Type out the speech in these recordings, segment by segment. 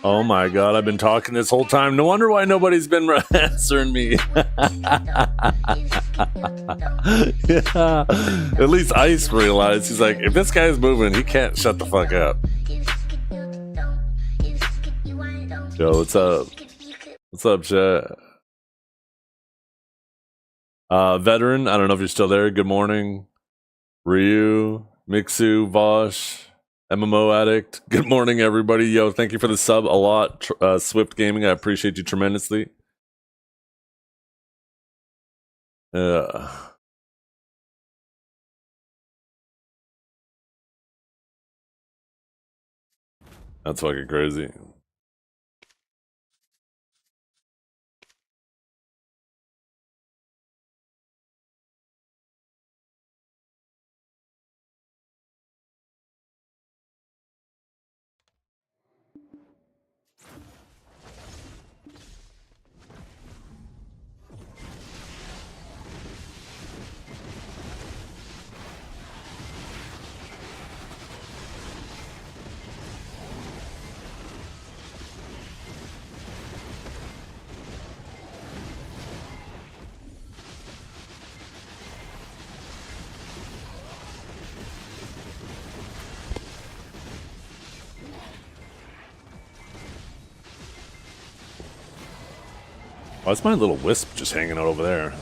Oh my god, I've been talking this whole time. No wonder why nobody's been answering me. Yeah. At least Ice realized. He's like, if this guy's moving, he can't shut the fuck up. Yo, what's up? What's up, chat? Veteran, I don't know if you're still there. Good morning. Ryu, Mixu, Vosh, MMO Addict. Good morning, everybody. Yo, thank you for the sub a lot. Swift Gaming, I appreciate you tremendously. That's fucking crazy. Why's my little wisp just hanging out over there?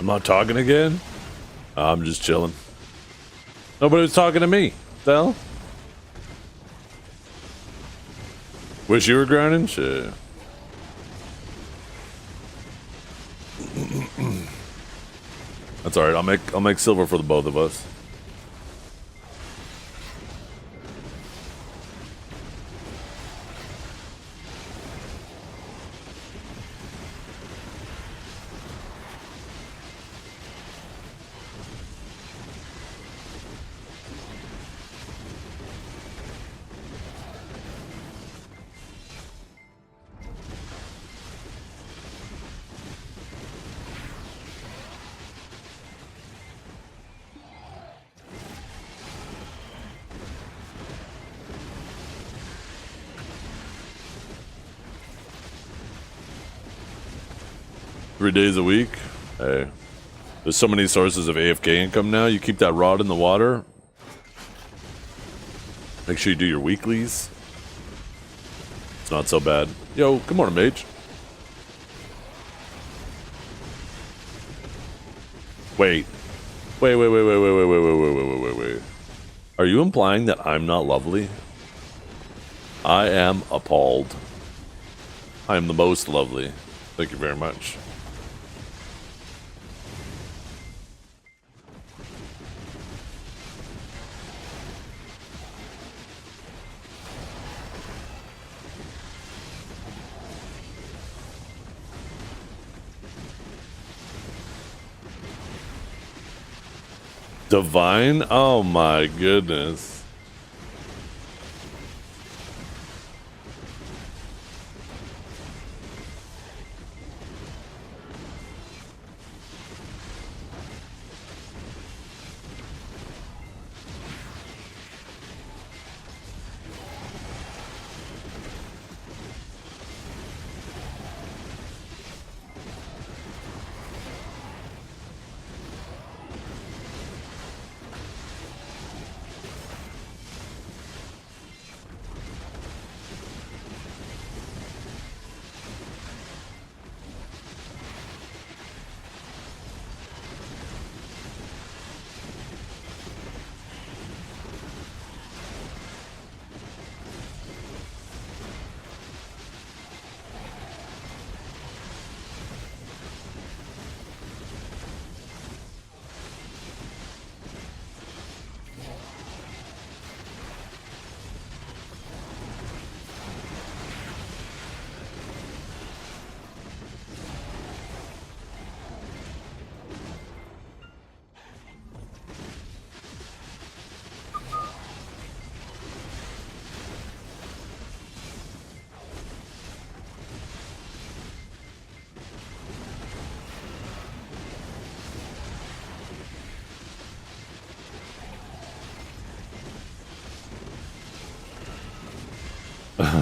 I'm not talking again? I'm just chilling. Nobody was talking to me. The hell? Wish you were grinding? Shit. That's alright, I'll make silver for the both of us. Three days a week. Hey, there's so many sources of AFK income now. You keep that rod in the water. Make sure you do your weeklies. It's not so bad. Yo, good morning, mage. Wait. Wait. Are you implying that I'm not lovely? I am appalled. I am the most lovely. Thank you very much. Divine? Oh my goodness.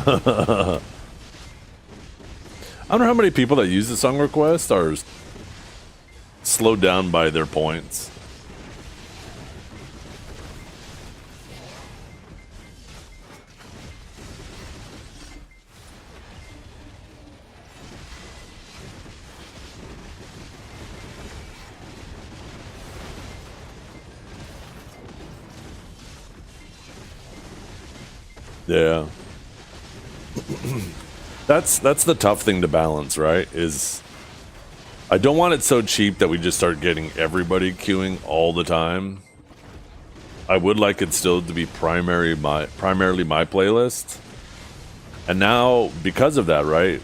I don't know how many people that use the song request are slowed down by their points. Yeah. That's the tough thing to balance, right? Is I don't want it so cheap that we just start getting everybody queuing all the time. I would like it still to be primarily my playlist. And now, because of that, right?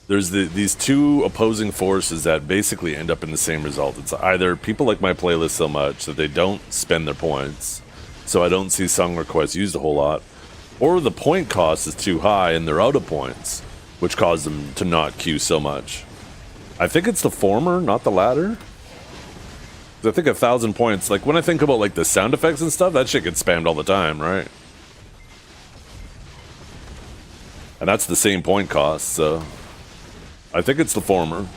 There's these two opposing forces that basically end up in the same result. It's either people like my playlist so much that they don't spend their points, so I don't see song requests used a whole lot, or the point cost is too high and they're out of points, which cause them to not queue so much. I think it's the former, not the latter. I think 1,000 points, like when I think about like the sound effects and stuff, that shit gets spammed all the time, right? And that's the same point cost, so I think it's the former.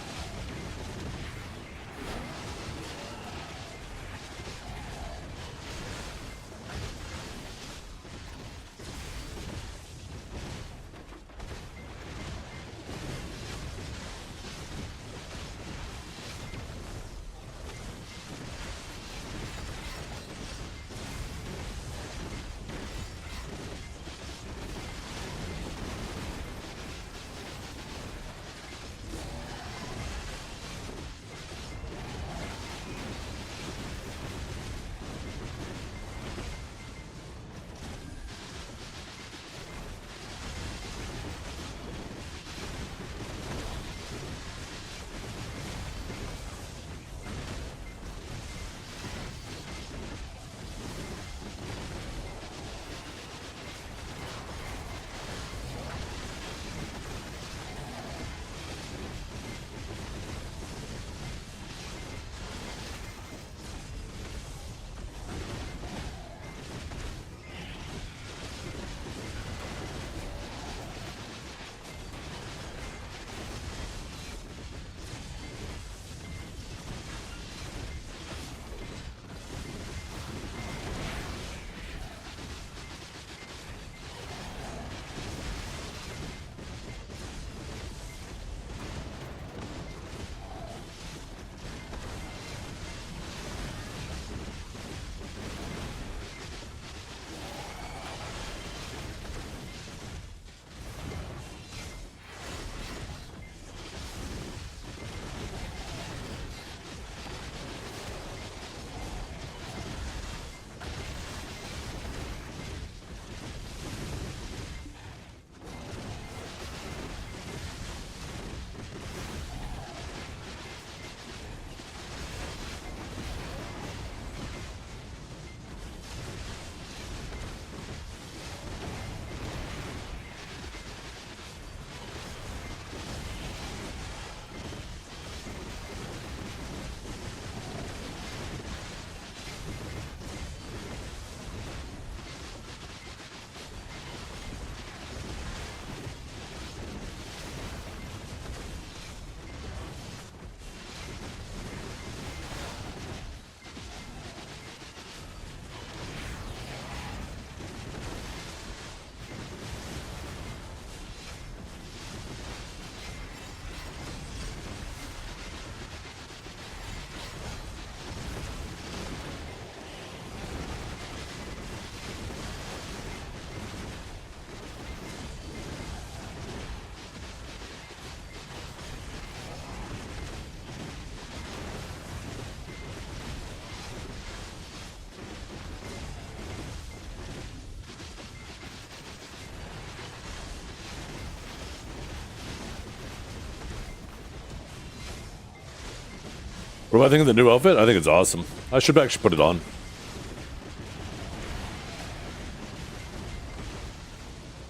What do I think of the new outfit? I think it's awesome. I should actually put it on.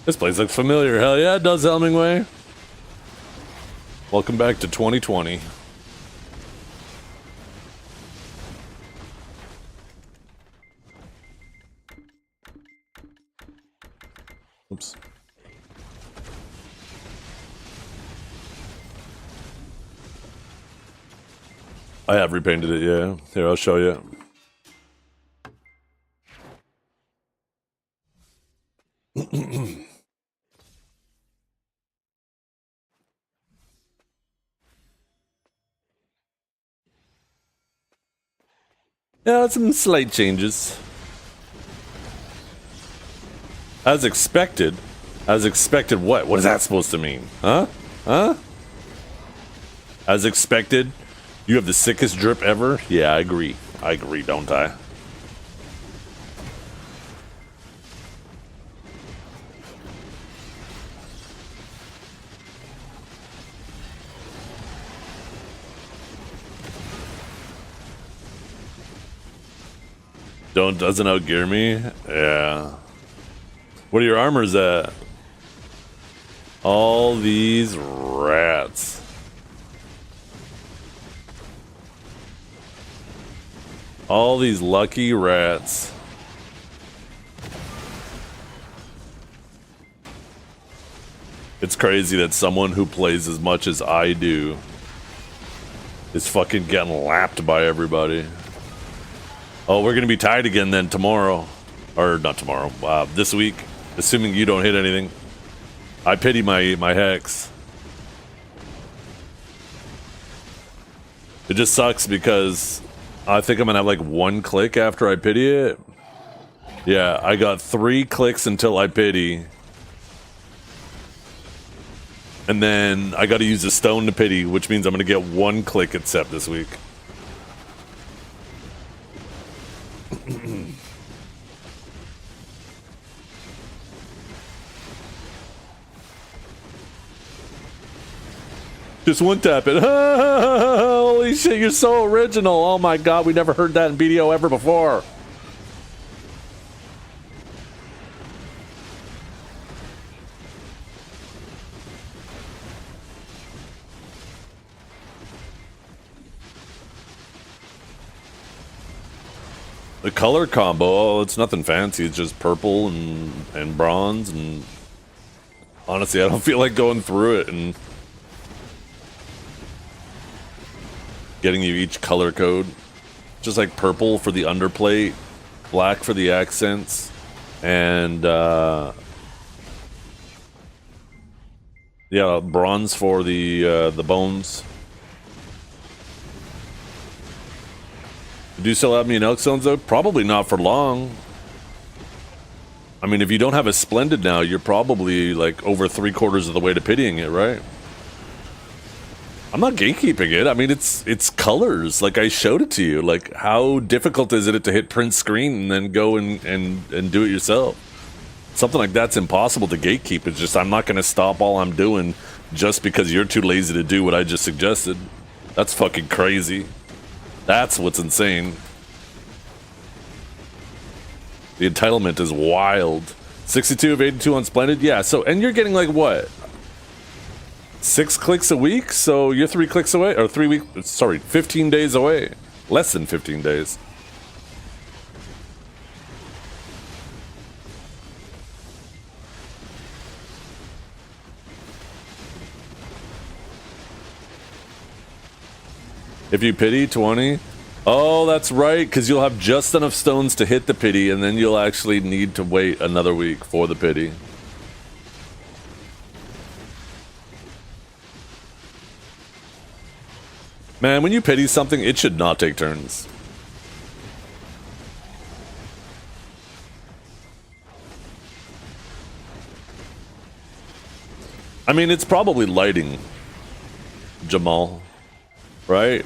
This place looks familiar. Hell yeah, it does, Helmingway. Welcome back to 2020. Oops. I have repainted it, yeah. Here, I'll show you. Yeah, some slight changes. As expected. As expected what? What is that supposed to mean? Huh? Huh? As expected? You have the sickest drip ever? Yeah, I agree. I agree, don't I? Doesn't outgear me? Yeah. What are your armors at? All these rats. All these lucky rats. It's crazy that someone who plays as much as I do is fucking getting lapped by everybody. Oh, we're gonna be tied again then tomorrow. Or not tomorrow, this week. Assuming you don't hit anything. I pity my hex. It just sucks because I think I'm gonna have like one click after I pity it. Yeah, I got 3 clicks until I pity. And then I gotta use a stone to pity, which means I'm gonna get 1 click at Sep this week. Just one tap it. Holy shit, you're so original. Oh my god, we never heard that in BDO ever before. The color combo, oh, it's nothing fancy. It's just purple and bronze, and honestly, I don't feel like going through it and getting you each color code. Just like purple for the underplate, black for the accents, and yeah, bronze for the bones. Do you still have me in Elk Zones though? Probably not for long. I mean, if you don't have a Splendid now, you're probably like over 3/4 of the way to pitying it, right? I'm not gatekeeping it. I mean, it's colors. Like, I showed it to you. Like, how difficult is it to hit print screen and then go and do it yourself? Something like that's impossible to gatekeep. It's just I'm not going to stop all I'm doing just because you're too lazy to do what I just suggested. That's fucking crazy. That's what's insane. The entitlement is wild. 62 of 82 on Splendid? Yeah, so, and you're getting like what? 6 clicks a week? So you're 3 clicks away? Or 3 weeks, sorry, 15 days away. Less than 15 days. If you pity 20, oh, that's right, because you'll have just enough stones to hit the pity, and then you'll actually need to wait another week for the pity. Man, when you pity something, it should not take turns. I mean, it's probably lighting, Jamal, right?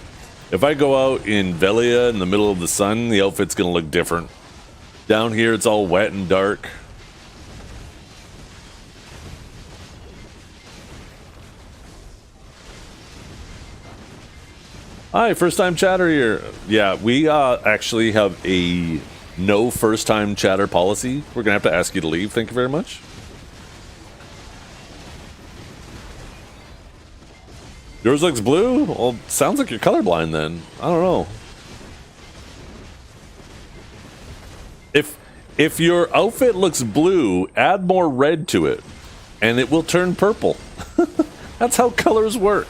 If I go out in Velia in the middle of the sun, the outfit's gonna look different. Down here, it's all wet and dark. Hi, first time chatter here. Yeah, we actually have a no first time chatter policy. We're gonna have to ask you to leave. Thank you very much. Yours looks blue? Well, sounds like you're colorblind then. I don't know. If your outfit looks blue, add more red to it, and it will turn purple. That's how colors work.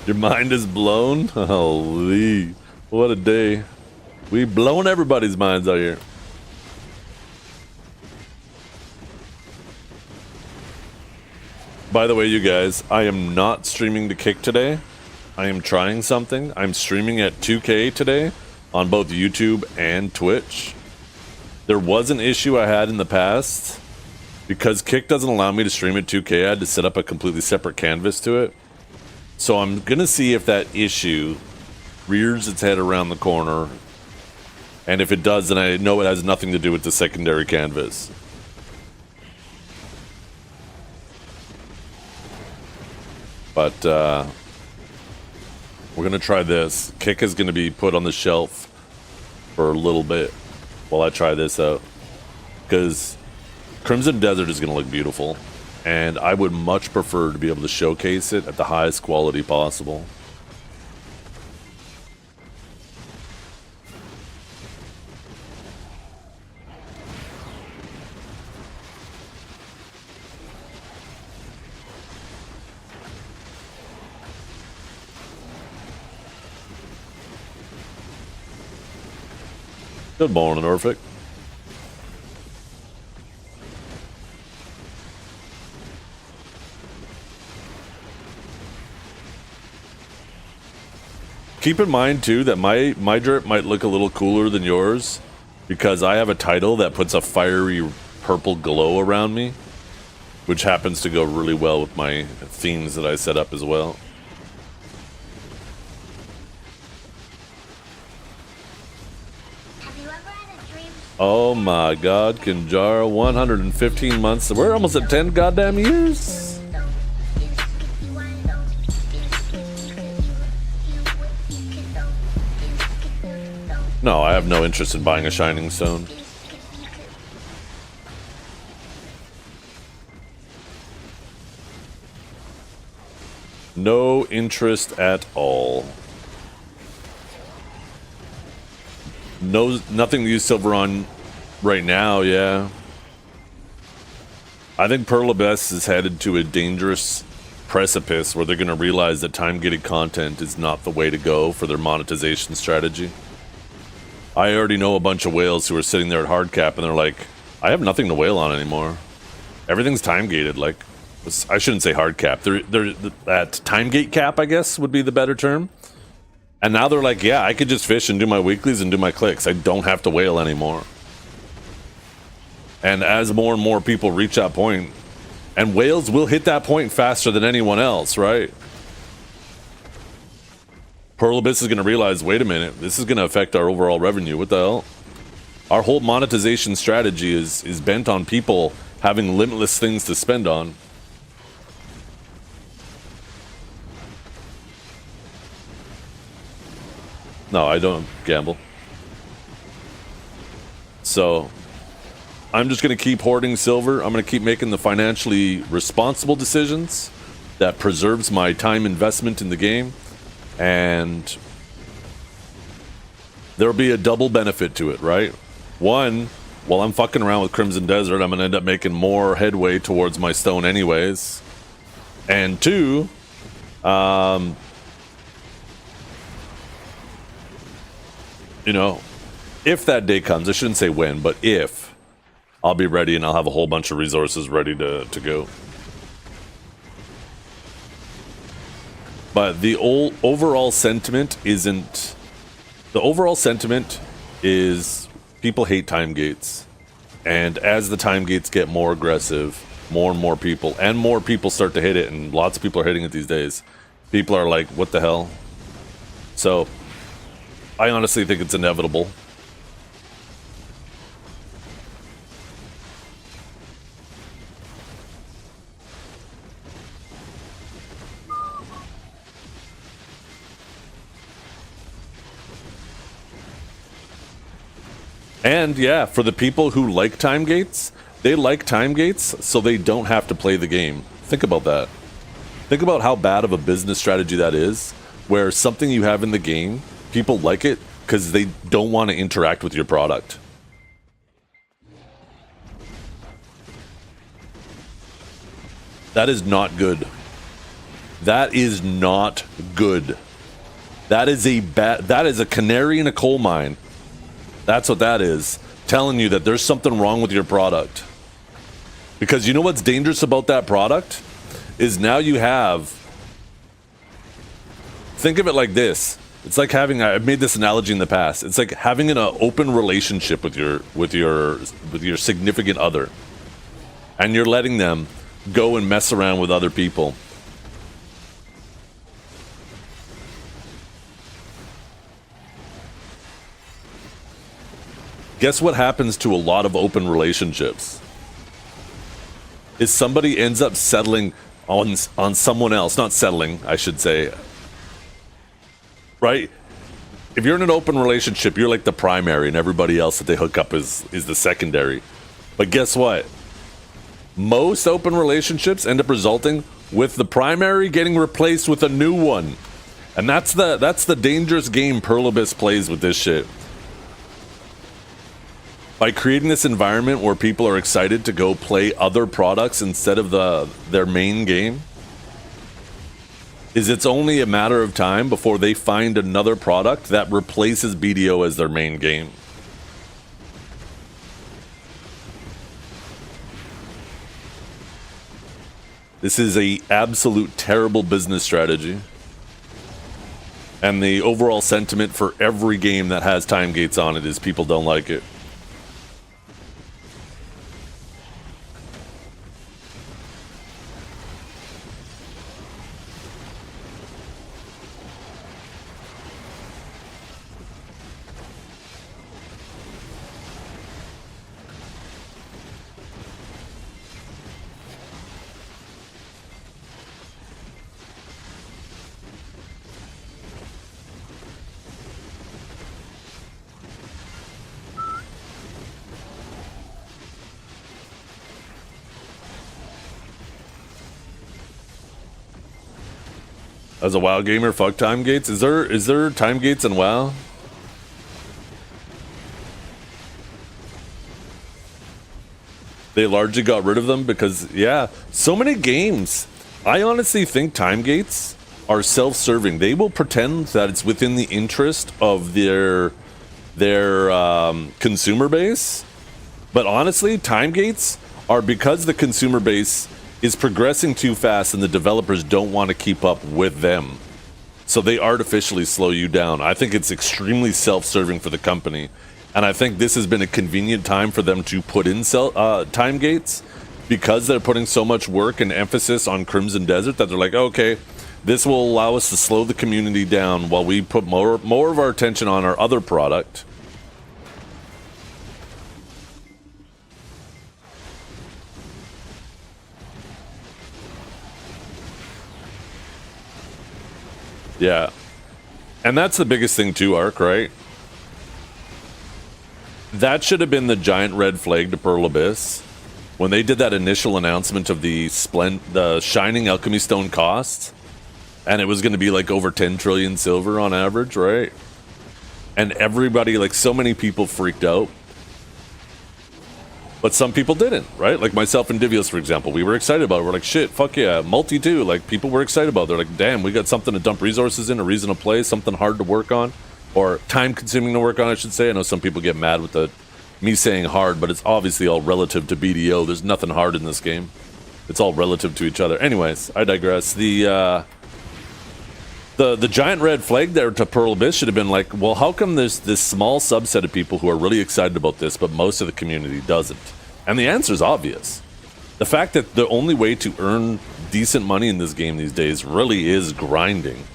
Your mind is blown? Holy, what a day. We blowing everybody's minds out here. By the way, you guys, I am not streaming to Kick today. I am trying something. I'm streaming at 2K today on both YouTube and Twitch. There was an issue I had in the past. Because Kick doesn't allow me to stream at 2K, I had to set up a completely separate canvas to it. So I'm gonna see if that issue rears its head around the corner, and if it does, then I know it has nothing to do with the secondary canvas. But we're gonna try this. Kick is gonna be put on the shelf for a little bit while I try this out, because Crimson Desert is gonna look beautiful. And I would much prefer to be able to showcase it at the highest quality possible. Good morning, Orphic. Keep in mind too that my drip might look a little cooler than yours because I have a title that puts a fiery purple glow around me, which happens to go really well with my themes that I set up as well. Have you ever had a dream? Oh my god, Kinjara, 115 months. We're almost at 10 goddamn years. No, I have no interest in buying a Shining Stone. No interest at all. No, nothing to use silver on right now, yeah. I think Pearl Abyss is headed to a dangerous precipice where they're going to realize that time-gated content is not the way to go for their monetization strategy. I already know a bunch of whales who are sitting there at hard cap and they're like, I have nothing to whale on anymore. Everything's time-gated. Like, I shouldn't say hard cap. They're at time-gate cap, I guess, would be the better term. And now they're like, yeah, I could just fish and do my weeklies and do my clicks. I don't have to whale anymore. And as more and more people reach that point, and whales will hit that point faster than anyone else, right? Pearl Abyss is going to realize, wait a minute, this is going to affect our overall revenue. What the hell? Our whole monetization strategy is bent on people having limitless things to spend on. No, I don't gamble. So, I'm just going to keep hoarding silver. I'm going to keep making the financially responsible decisions that preserves my time investment in the game. And there'll be a double benefit to it, right? One, while I'm fucking around with Crimson Desert, I'm going to end up making more headway towards my stone anyways. And two, you know, if that day comes, I shouldn't say when, but if, I'll be ready and I'll have a whole bunch of resources ready to go. But the overall sentiment isn't The overall sentiment is people hate time gates. And as the time gates get more aggressive, more and more people start to hit it, and lots of people are hitting it these days. People are like, what the hell? So, I honestly think it's inevitable. And yeah, for the people who like time gates, they like time gates so they don't have to play the game. Think about that. Think about how bad of a business strategy that is, where something you have in the game, people like it because they don't want to interact with your product. That is not good. That is not good. That is a canary in a coal mine. That's what that is. Telling you that there's something wrong with your product. Because you know what's dangerous about that product? Is now you have... Think of it like this. It's like having... I've made this analogy in the past. It's like having an open relationship with your significant other. And you're letting them go and mess around with other people. Guess what happens to a lot of open relationships? Is somebody ends up settling on someone else. Not settling, I should say. Right? If you're in an open relationship, you're like the primary, and everybody else that they hook up is the secondary. But guess what? Most open relationships end up resulting with the primary getting replaced with a new one. And that's the dangerous game Perlibis plays with this shit. By creating this environment where people are excited to go play other products instead of their main game, it's only a matter of time before they find another product that replaces BDO as their main game. This is a absolute terrible business strategy. And the overall sentiment for every game that has time gates on it is people don't like it. As a WoW gamer, fuck time gates. Is there time gates in WoW? They largely got rid of them because, yeah, so many games. I honestly think time gates are self-serving. They will pretend that it's within the interest of their consumer base. But honestly, time gates are because the consumer base is progressing too fast and the developers don't want to keep up with them. So they artificially slow you down. I think it's extremely self-serving for the company. And I think this has been a convenient time for them to put in time gates because they're putting so much work and emphasis on Crimson Desert that they're like, okay, this will allow us to slow the community down while we put more of our attention on our other product. Yeah. And that's the biggest thing too, Ark, right? That should have been the giant red flag to Pearl Abyss. When they did that initial announcement of the Shining Alchemy Stone cost, and it was going to be like over 10 trillion silver on average, right? And everybody, like so many people freaked out. But some people didn't, right? Like myself and Divios, for example. We were excited about it. We're like, shit, fuck yeah, multi too. Like, people were excited about it. They're like, damn, we got something to dump resources in, a reason to play, something hard to work on. Or time-consuming to work on, I should say. I know some people get mad with me saying hard, but it's obviously all relative to BDO. There's nothing hard in this game. It's all relative to each other. Anyways, I digress. The giant red flag there to Pearl Abyss should have been like, well, how come there's this small subset of people who are really excited about this, but most of the community doesn't? And the answer is obvious. The fact that the only way to earn decent money in this game these days really is grinding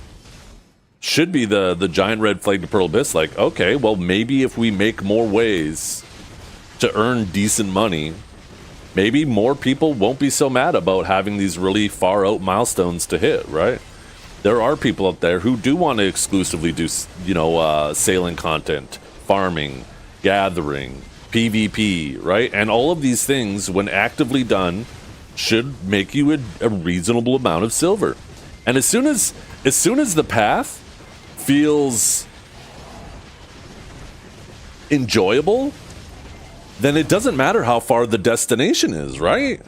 should be the giant red flag to Pearl Abyss. Like, okay, well, maybe if we make more ways to earn decent money, maybe more people won't be so mad about having these really far out milestones to hit, right? There are people out there who do want to exclusively do, sailing content, farming, gathering, PvP, right? And all of these things, when actively done, should make you a reasonable amount of silver. And as soon as the path feels enjoyable, then it doesn't matter how far the destination is, right?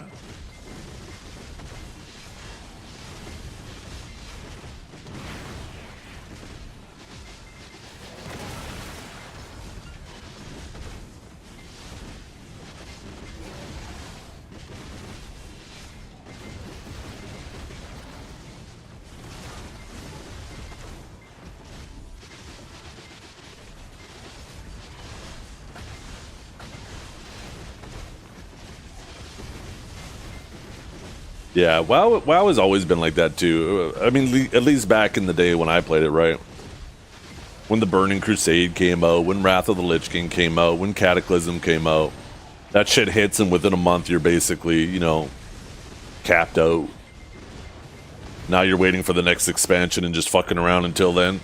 Yeah, WoW has always been like that too. I mean, at least back in the day when I played it, right? When the Burning Crusade came out, when Wrath of the Lich King came out, when Cataclysm came out, that shit hits, and within a month you're basically, capped out. Now you're waiting for the next expansion and just fucking around until then.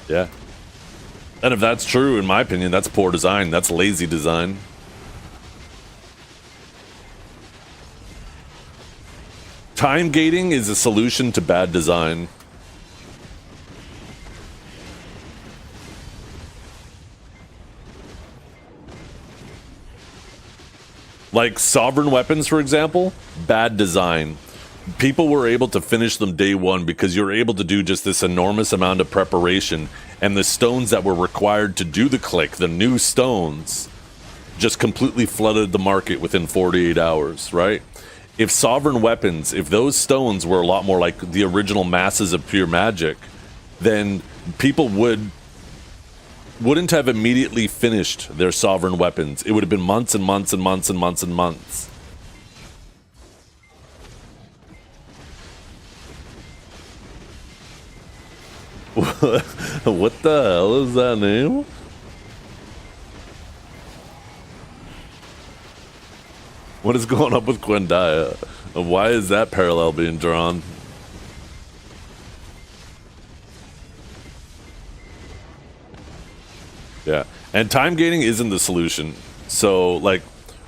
Yeah. And if that's true, in my opinion, that's poor design. That's lazy design. Time gating is a solution to bad design. Like sovereign weapons, for example, bad design. People were able to finish them day one because you're able to do just this enormous amount of preparation, and the stones that were required to do the click, the new stones, just completely flooded the market within 48 hours, right? If sovereign weapons, if those stones were a lot more like the original masses of pure magic, then people wouldn't have immediately finished their sovereign weapons. It would have been months and months and months and months and months. What the hell is that name? What is going on with Quendaya? Why is that parallel being drawn? Yeah, and time gating isn't the solution. So, like,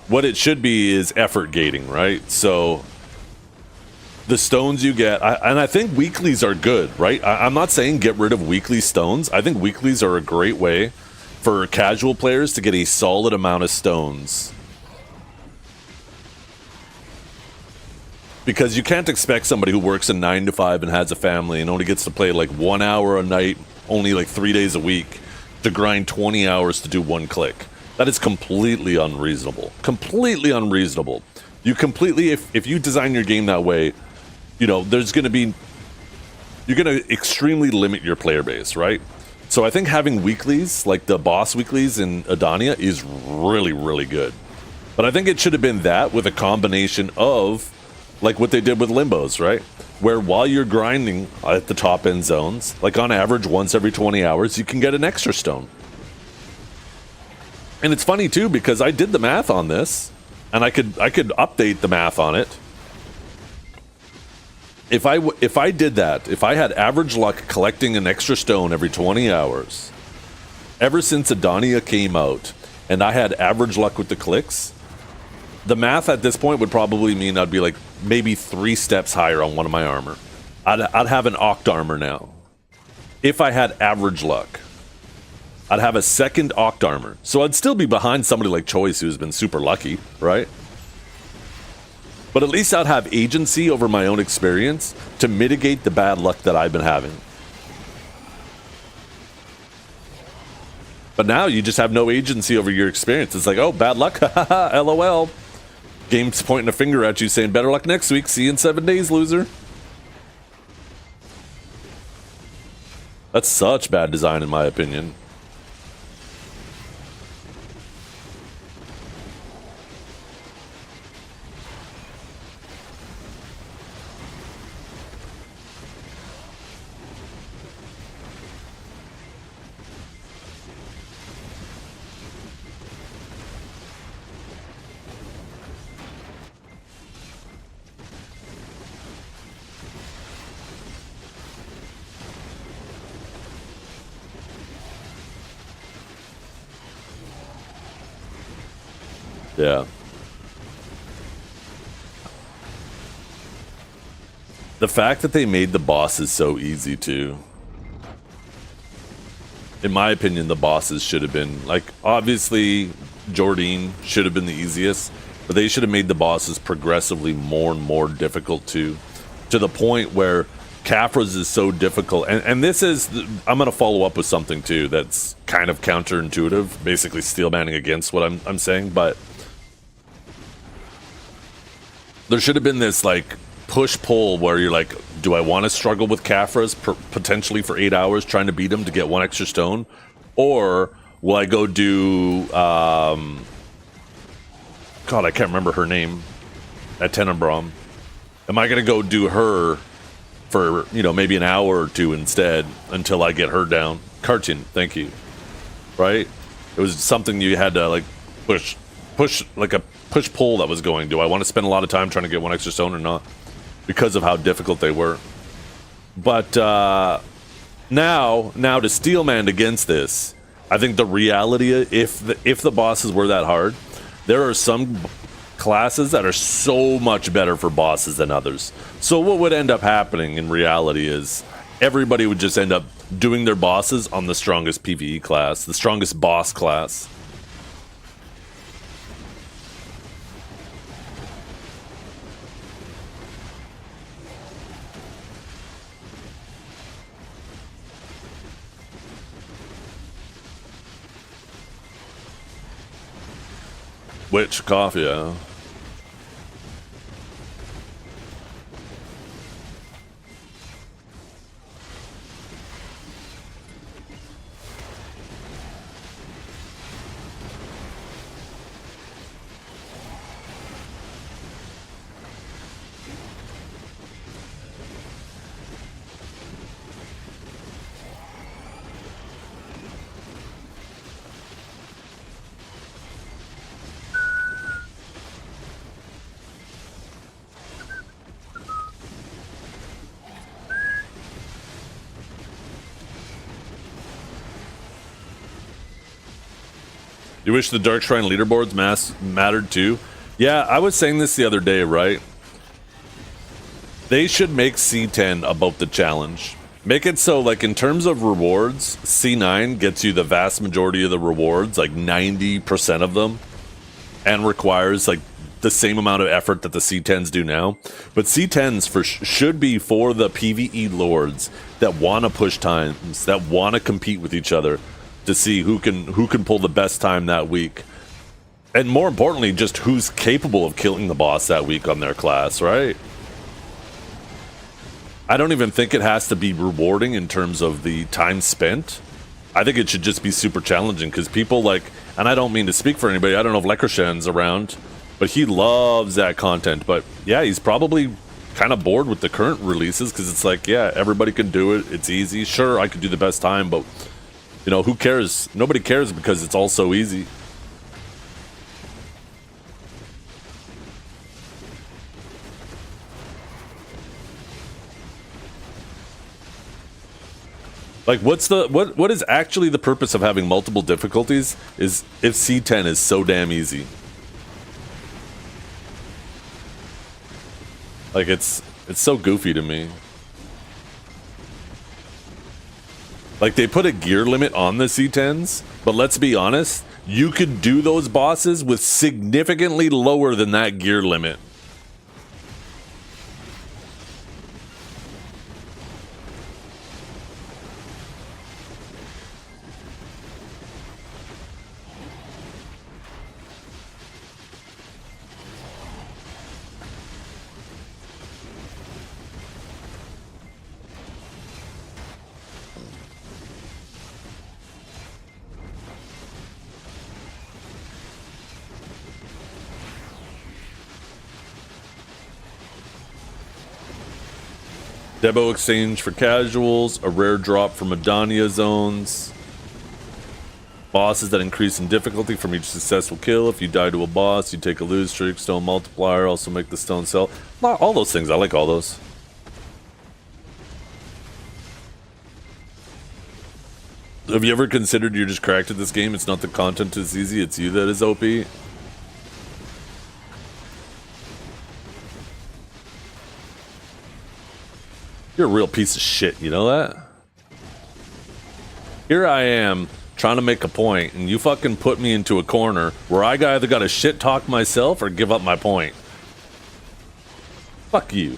what it should be is effort gating, right? So the stones you get, and I think weeklies are good, right? I'm not saying get rid of weekly stones. I think weeklies are a great way for casual players to get a solid amount of stones. Because you can't expect somebody who works a 9 to 5 and has a family and only gets to play like 1 hour a night, only like 3 days a week, to grind 20 hours to do one click. That is completely unreasonable. Completely unreasonable. You completely, if you design your game that way, there's going to be, you're going to extremely limit your player base, right? So I think having weeklies, like the boss weeklies in Adania, is really, really good. But I think it should have been that with a combination of, like what they did with Limbos, right? Where while you're grinding at the top end zones, like on average once every 20 hours, you can get an extra stone. And it's funny too, because I did the math on this, and I could update the math on it. If I did that, if I had average luck collecting an extra stone every 20 hours, ever since Adania came out, and I had average luck with the clicks, the math at this point would probably mean I'd be like maybe 3 steps higher on one of my armor. I'd have an Oct armor now. If I had average luck. I'd have a second Oct Armor. So I'd still be behind somebody like Choice who's been super lucky, right? But at least I'd have agency over my own experience to mitigate the bad luck that I've been having. But now you just have no agency over your experience. It's like, oh, bad luck, LOL. Game's pointing a finger at you saying, better luck next week. See you in 7 days, loser. That's such bad design, in my opinion. Yeah. The fact that they made the bosses so easy too. In my opinion, the bosses should have been, like, obviously Jordine should have been the easiest, but they should have made the bosses progressively more and more difficult too, to the point where Caphras is so difficult. And this is, I'm going to follow up with something too that's kind of counterintuitive, basically steel manning against what I'm saying, but there should have been this like push-pull where you're like, do I want to struggle with Caphras potentially for 8 hours trying to beat him to get 1 extra stone? Or will I go do, God, I can't remember her name, at Tenenbaum. Am I going to go do her for, you know, maybe an hour or two instead until I get her down? Cartoon, thank you. Right? It was something you had to like push, like a push-pull that was going. Do I want to spend a lot of time trying to get 1 extra stone or not? Because of how difficult they were. But now to steelman against this, I think the reality, if the bosses were that hard, there are some classes that are so much better for bosses than others. So what would end up happening in reality is everybody would just end up doing their bosses on the strongest PvE class, the strongest boss class. Which coffee, yeah. You wish the Dark Shrine leaderboards mattered too? Yeah, I was saying this the other day, right? They should make C10 about the challenge. Make it so, like, in terms of rewards, C9 gets you the vast majority of the rewards, like 90% of them, and requires, like, the same amount of effort that the C10s do now. But C10s should be for the PvE lords that want to push times, that want to compete with each other, to see who can pull the best time that week, and more importantly, just who's capable of killing the boss that week on their class, right? I don't even think it has to be rewarding in terms of the time spent. I think it should just be super challenging, because people like, and I don't mean to speak for anybody, I don't know if Leckershan's around, but he loves that content. But yeah, he's probably kind of bored with the current releases, because it's like, yeah, everybody can do it, it's easy. Sure, I could do the best time, but you know, who cares? Nobody cares because it's all so easy. Like, what is actually the purpose of having multiple difficulties is if C10 is so damn easy. Like, it's so goofy to me. Like, they put a gear limit on the C10s, but let's be honest, you could do those bosses with significantly lower than that gear limit. Debo exchange for casuals, a rare drop from Adania zones, bosses that increase in difficulty from each successful kill. If you die to a boss, you take a lose streak, stone multiplier, also make the stone sell. Not all those things, I like all those. Have you ever considered you're just cracked at this game? It's not the content that's easy, it's you that is OP. You're a real piece of shit, you know that? Here I am, trying to make a point, and you fucking put me into a corner where I either gotta shit talk myself or give up my point. Fuck you.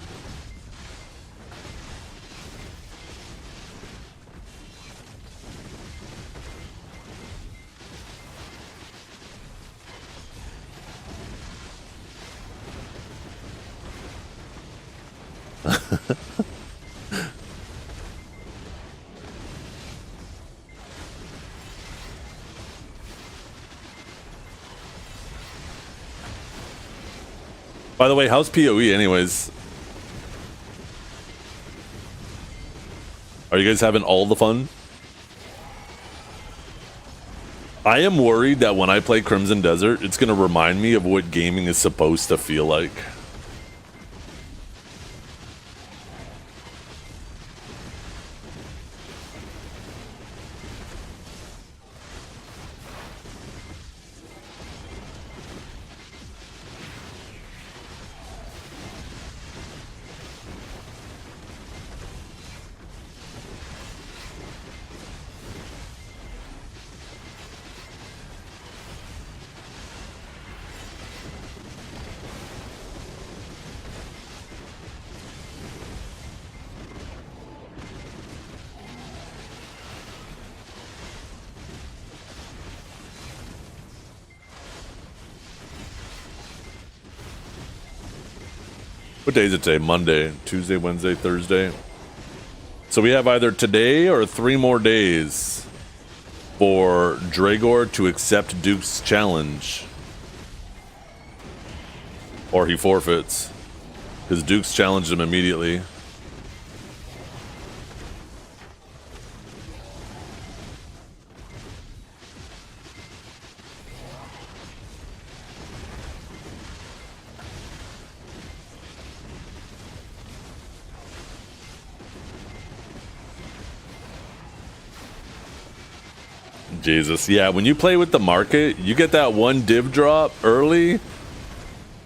By the way, how's PoE anyways? Are you guys having all the fun? I am worried that when I play Crimson Desert, it's going to remind me of what gaming is supposed to feel like. What day is it today? Monday, Tuesday, Wednesday, Thursday. So we have either today or 3 more days for Dragor to accept Duke's challenge. Or he forfeits. Because Duke's challenged him immediately. Jesus, yeah, when you play with the market, you get that one div drop early,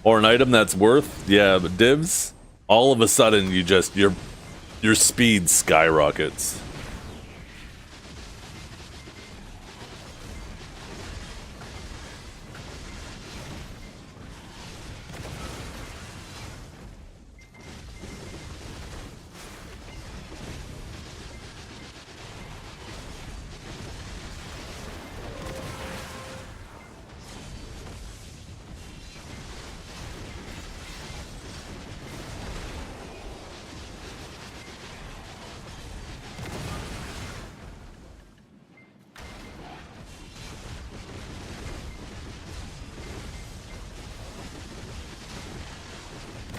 or an item that's worth, yeah, but divs, all of a sudden you just, your speed skyrockets.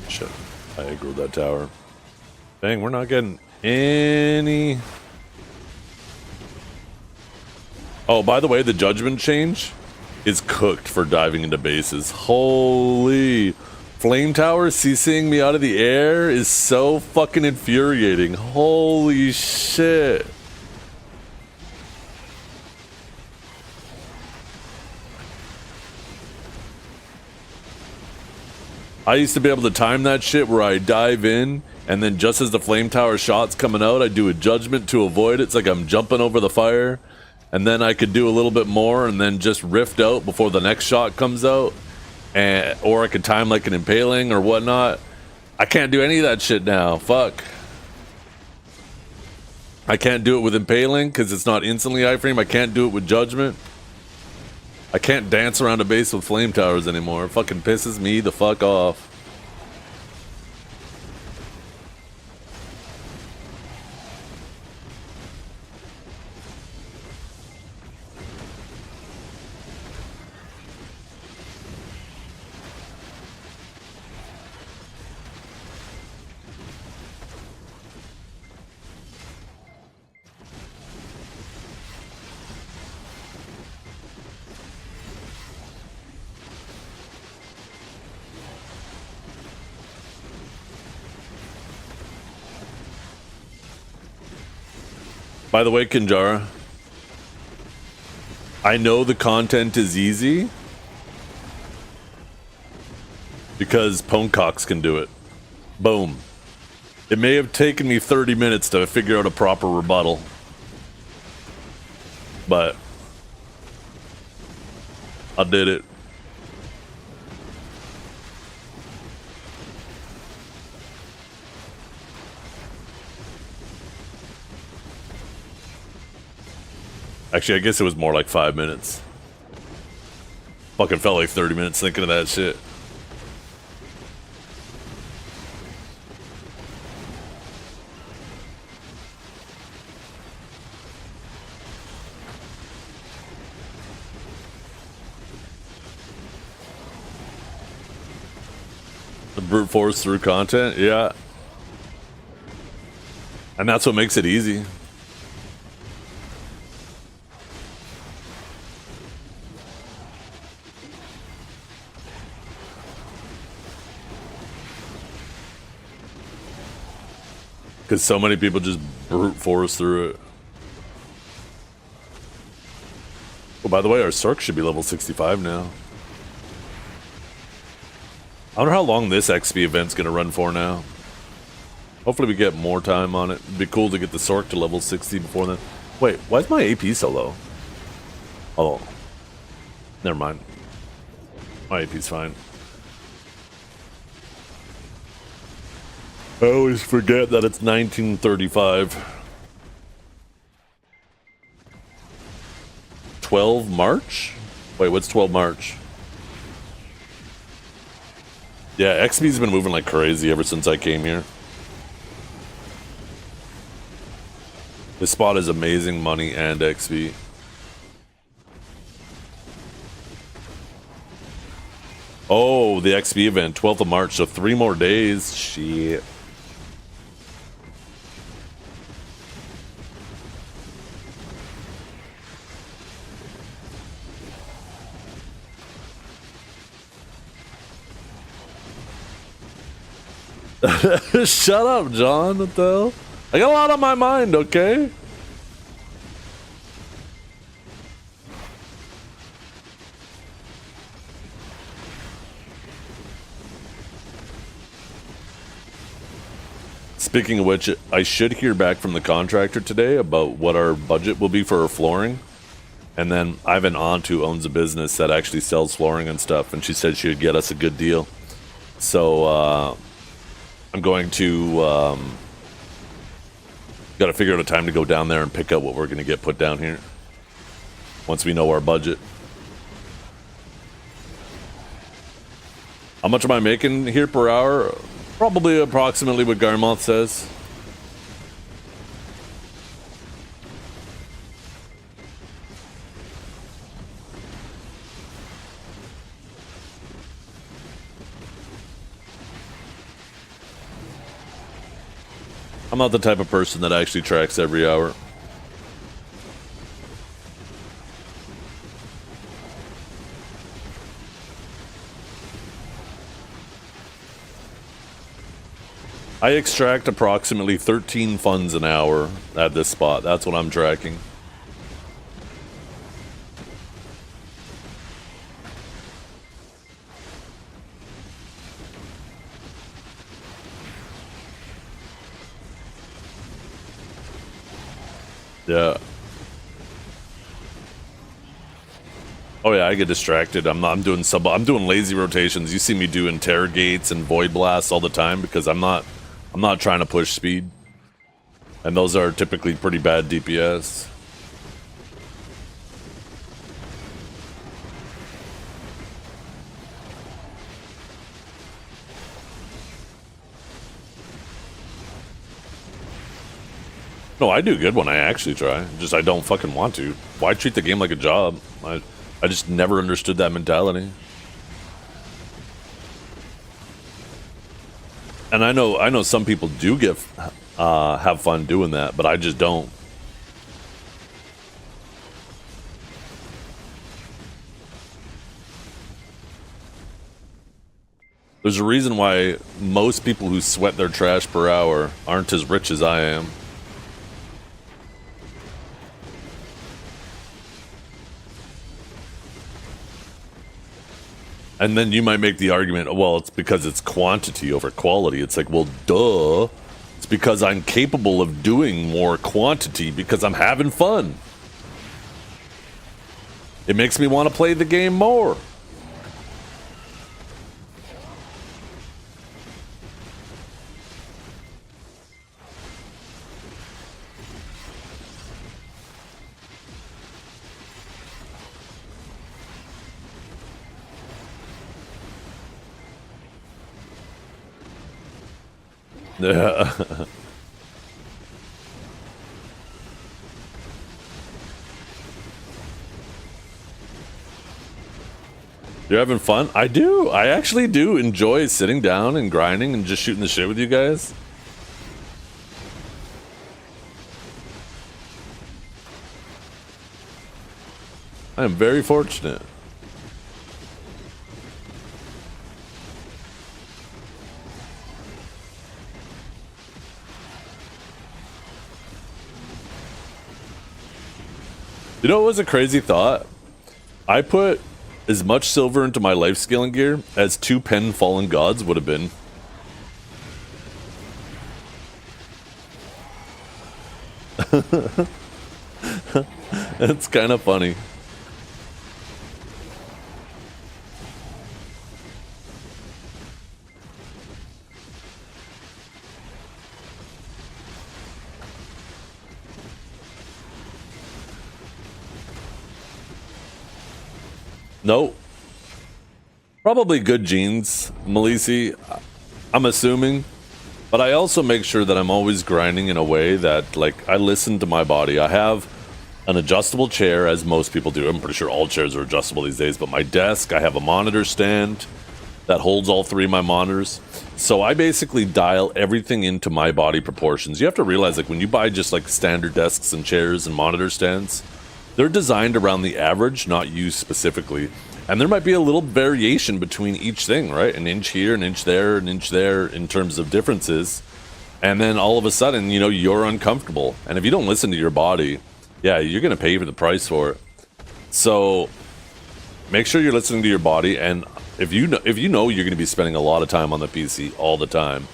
Shit, I aggroed that tower. Dang, we're not getting any... Oh, by the way, the judgment change is cooked for diving into bases. Holy... Flame Tower CCing me out of the air is so fucking infuriating. Holy shit. I used to be able to time that shit where I dive in, and then just as the flame tower shot's coming out, I do a judgment to avoid it. It's like I'm jumping over the fire, and then I could do a little bit more, and then just rift out before the next shot comes out, and or I could time like an impaling or whatnot. I can't do any of that shit now. Fuck. I can't do it with impaling because it's not instantly iframe. I can't do it with judgment. I can't dance around a base with flame towers anymore. It fucking pisses me the fuck off. By the way, Kinjara, I know the content is easy because Ponecox can do it. Boom. It may have taken me 30 minutes to figure out a proper rebuttal, but I did it. Actually, I guess it was more like 5 minutes. Fucking felt like 30 minutes thinking of that shit. The brute force through content, yeah. And that's what makes it easy. Because so many people just brute force through it. Oh, by the way, our Cirque should be level 65 now. I wonder how long this XP event's gonna run for now. Hopefully we get more time on it. It'd be cool to get the Sork to level 60 before then. Wait, why is my AP so low? Oh. Never mind. My AP's fine. I always forget that it's 1935. 12 March? Wait, what's 12 March? Yeah, XP's been moving like crazy ever since I came here. This spot is amazing money and XP. Oh, the XP event, 12th of March, so 3 more days. Shit. Shut up, John. What the hell? I got a lot on my mind, okay? Speaking of which, I should hear back from the contractor today about what our budget will be for our flooring. And then I have an aunt who owns a business that actually sells flooring and stuff, and she said she would get us a good deal. So, I'm going to, got to figure out a time to go down there and pick up what we're going to get put down here. Once we know our budget. How much am I making here per hour? Probably approximately what Garmoth says. I'm not the type of person that actually tracks every hour. I extract approximately 13 funds an hour at this spot. That's what I'm tracking. Yeah. Oh yeah, I get distracted. I'm doing lazy rotations. You see me do interrogates and void blasts all the time because I'm not trying to push speed. And those are typically pretty bad DPS. No, I do good when I actually try. Just I don't fucking want to. Why treat the game like a job? I just never understood that mentality. And I know some people do have fun doing that, but I just don't. There's a reason why most people who sweat their trash per hour aren't as rich as I am. And then you might make the argument, well, it's because it's quantity over quality. It's like, well, duh. It's because I'm capable of doing more quantity because I'm having fun. It makes me want to play the game more. Yeah. You're having fun? I do. I actually do enjoy sitting down and grinding and just shooting the shit with you guys. I am very fortunate. You know what was a crazy thought? I put as much silver into my life scaling gear as 2 pen fallen gods would have been. It's kind of funny. Nope. Probably good genes, Malisi, I'm assuming. But I also make sure that I'm always grinding in a way that, like, I listen to my body. I have an adjustable chair, as most people do. I'm pretty sure all chairs are adjustable these days. But my desk, I have a monitor stand that holds all 3 of my monitors. So I basically dial everything into my body proportions. You have to realize, like, when you buy just, like, standard desks and chairs and monitor stands, they're designed around the average, not you specifically. And there might be a little variation between each thing, right? An inch here, an inch there, an inch there in terms of differences. And then all of a sudden, you know, you're uncomfortable. And if you don't listen to your body, yeah, you're going to pay for the price for it. So make sure you're listening to your body. And if you know you're going to be spending a lot of time on the PC all the time,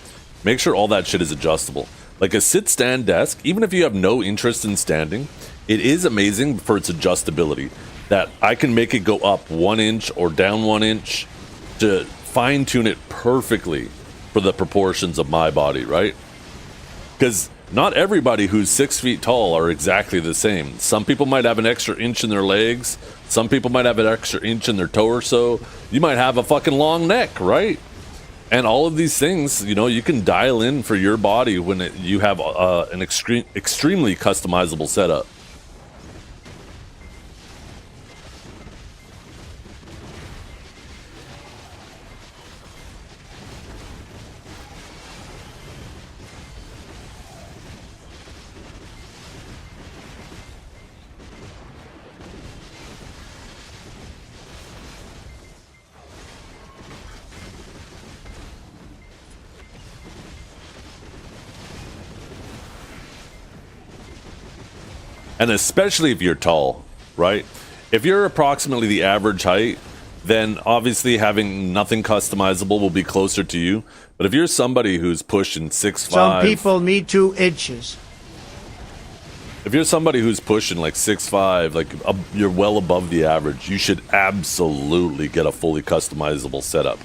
make sure all that shit is adjustable. Like a sit-stand desk, even if you have no interest in standing, it is amazing for its adjustability. That I can make it go up 1 inch or down 1 inch to fine-tune it perfectly for the proportions of my body, right? Because not everybody who's 6 feet tall are exactly the same. Some people might have an extra inch in their legs. Some people might have an extra inch in their torso. You might have a fucking long neck, right? And all of these things, you know, you can dial in for your body when you have an extremely customizable setup. And especially if you're tall, right? If you're approximately the average height, then obviously having nothing customizable will be closer to you. But if you're somebody who's pushing 6'5", some people need 2 inches. If you're somebody who's pushing like 6'5", like you're well above the average, you should absolutely get a fully customizable setup.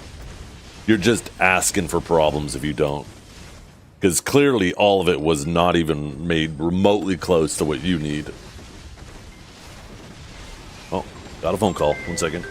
You're just asking for problems if you don't. Because clearly all of it was not even made remotely close to what you need. Oh, got a phone call. 1 second.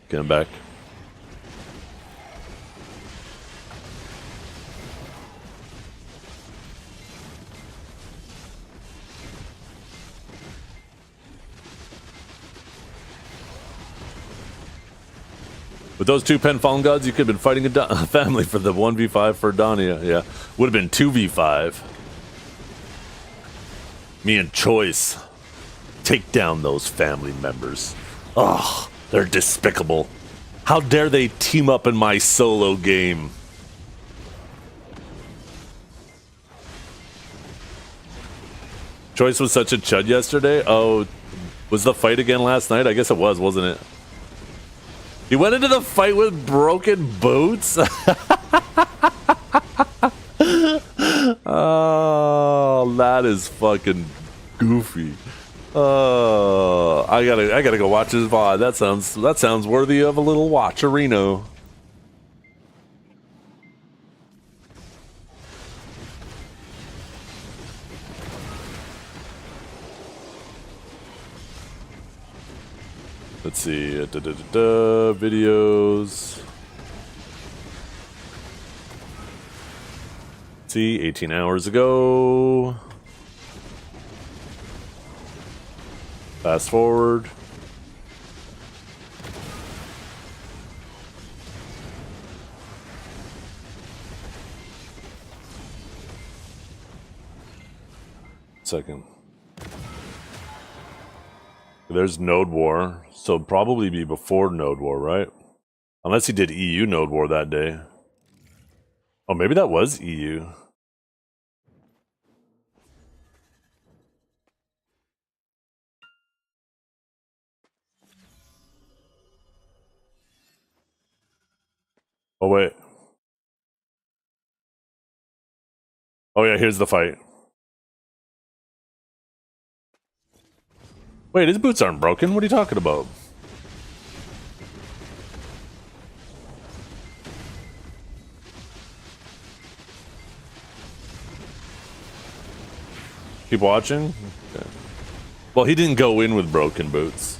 Get him back. With those two pen fallen gods, you could have been fighting a family for the 1v5 for Dania. Yeah, would have been 2v5. Me and Choice take down those family members. Ugh. They're despicable. How dare they team up in my solo game? Choice was such a chud yesterday. Oh, was the fight again last night? I guess it was, wasn't it? He went into the fight with broken boots? Oh, that is fucking goofy. I gotta go watch his VOD. That sounds worthy of a little watcherino. Let's see, videos. See, 18 hours ago. Fast forward. Second. There's Node War, so it'd probably be before Node War, right? Unless he did EU Node War that day. Oh, maybe that was EU. Oh, wait. Oh, yeah, here's the fight. Wait, his boots aren't broken. What are you talking about? Keep watching? Okay. Well, he didn't go in with broken boots.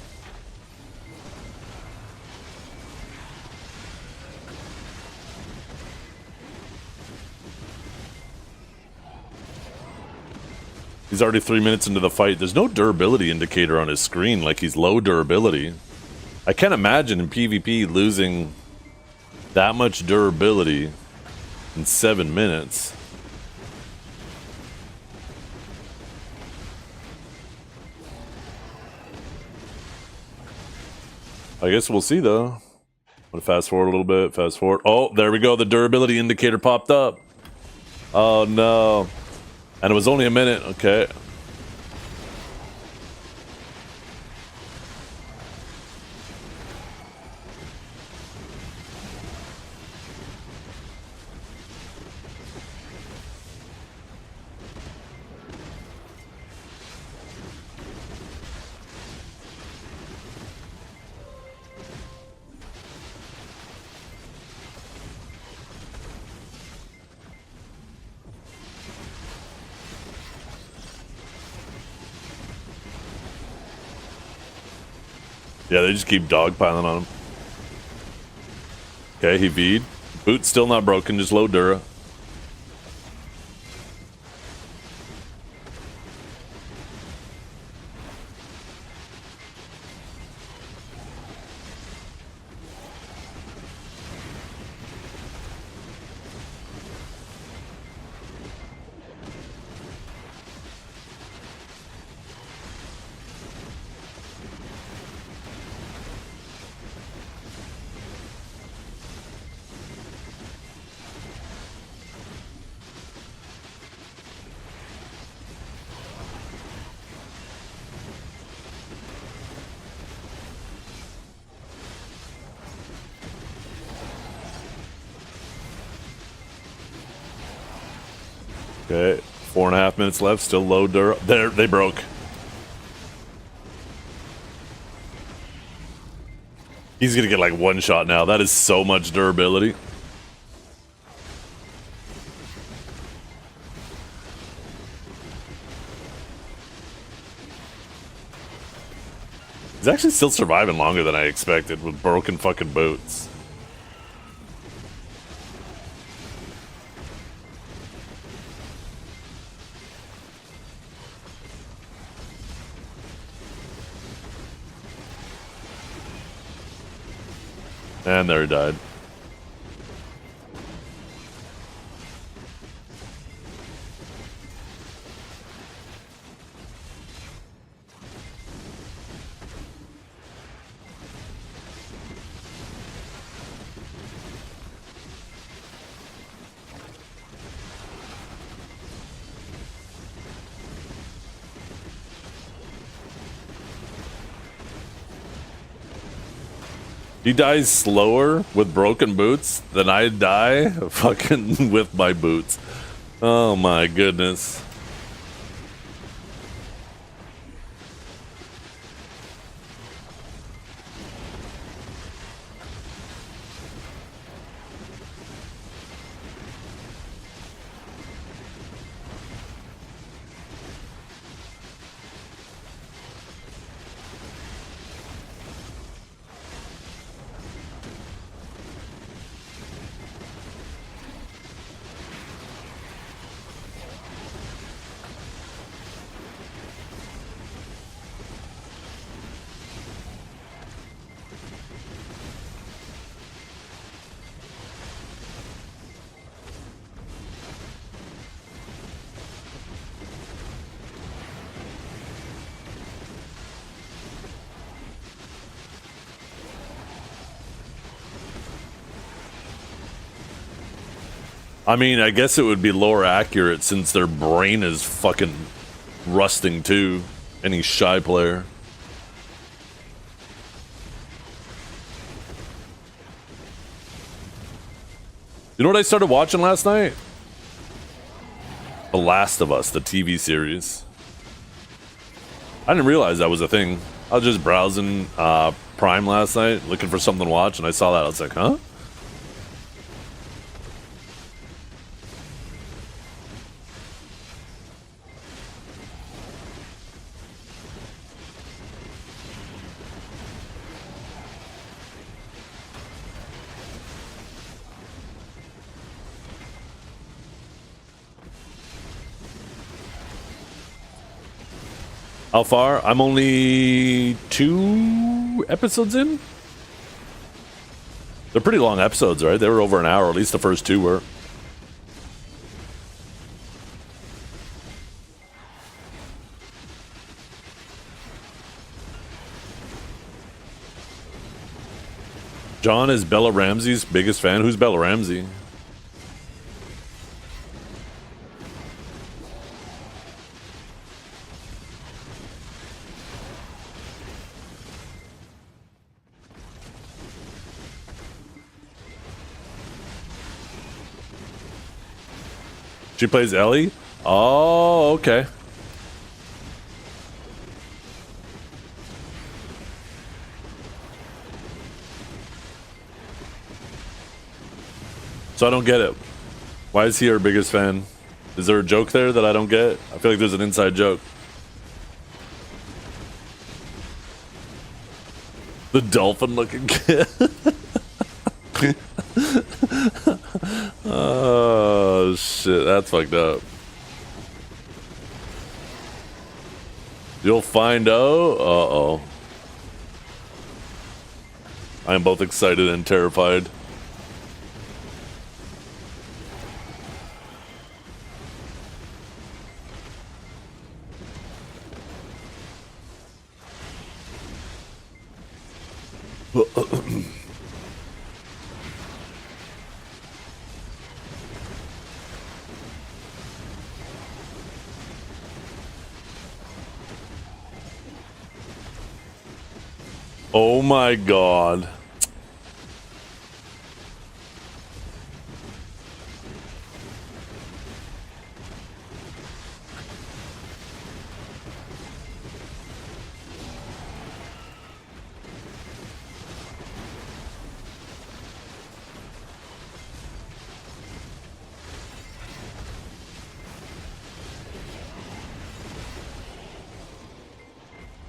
He's already 3 minutes into the fight. There's no durability indicator on his screen, like he's low durability. I can't imagine in PvP losing that much durability in 7 minutes. I guess we'll see, though. I'm gonna fast forward a little bit, fast forward. Oh, there we go. The durability indicator popped up. Oh, no. And it was only a minute. Okay. Yeah, they just keep dogpiling on him. Okay, he V'd. Boot's still not broken, just low Dura. Okay, 4.5 minutes left. Still low Dura. There, they broke. He's gonna get like one shot now. That is so much durability. He's actually still surviving longer than I expected with broken fucking boots. And there he died. He dies slower with broken boots than I die fucking with my boots. Oh my goodness. I mean, I guess it would be lore accurate since their brain is fucking rusting too. Any shy player. You know what I started watching last night? The Last of Us, the TV series. I didn't realize that was a thing. I was just browsing Prime last night, looking for something to watch, and I saw that. I was like, huh? How far? I'm only 2 episodes in. They're pretty long episodes, right? They were over an hour, at least the first 2 were. John is Bella Ramsey's biggest fan. Who's Bella Ramsey? She plays Ellie? Oh, okay. So I don't get it. Why is he her biggest fan? Is there a joke there that I don't get? I feel like there's an inside joke. The dolphin looking kid. Oh shit, that's fucked up. You'll find out. Uh-oh. I am both excited and terrified. Oh my god.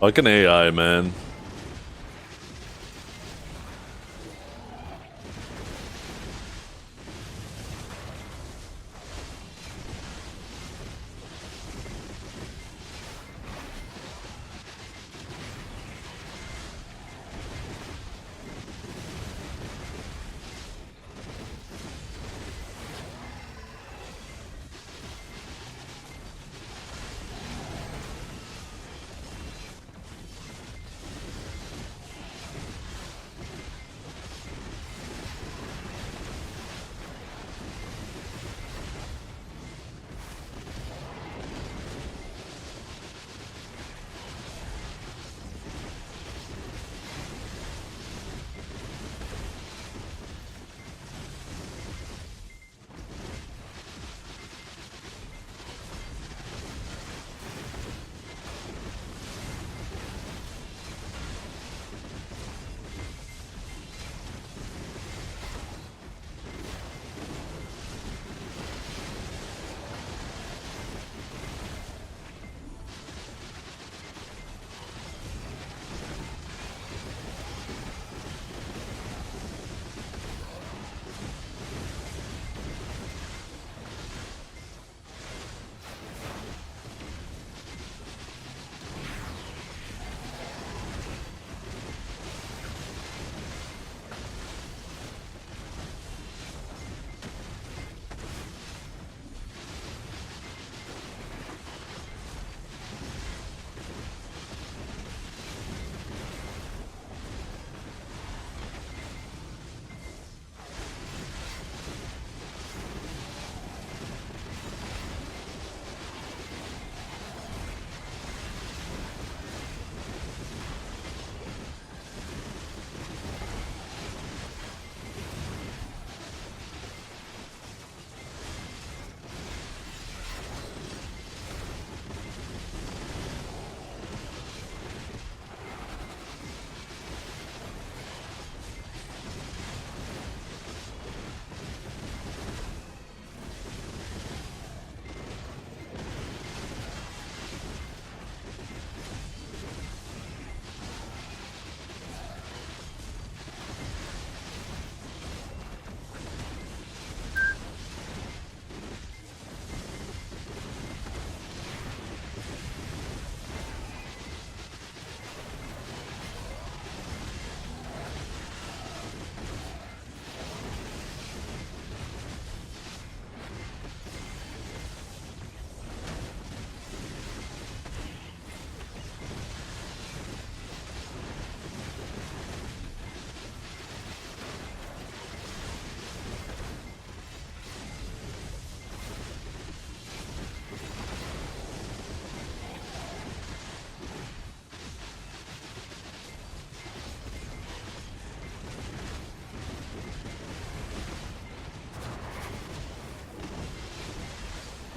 Like an AI, man.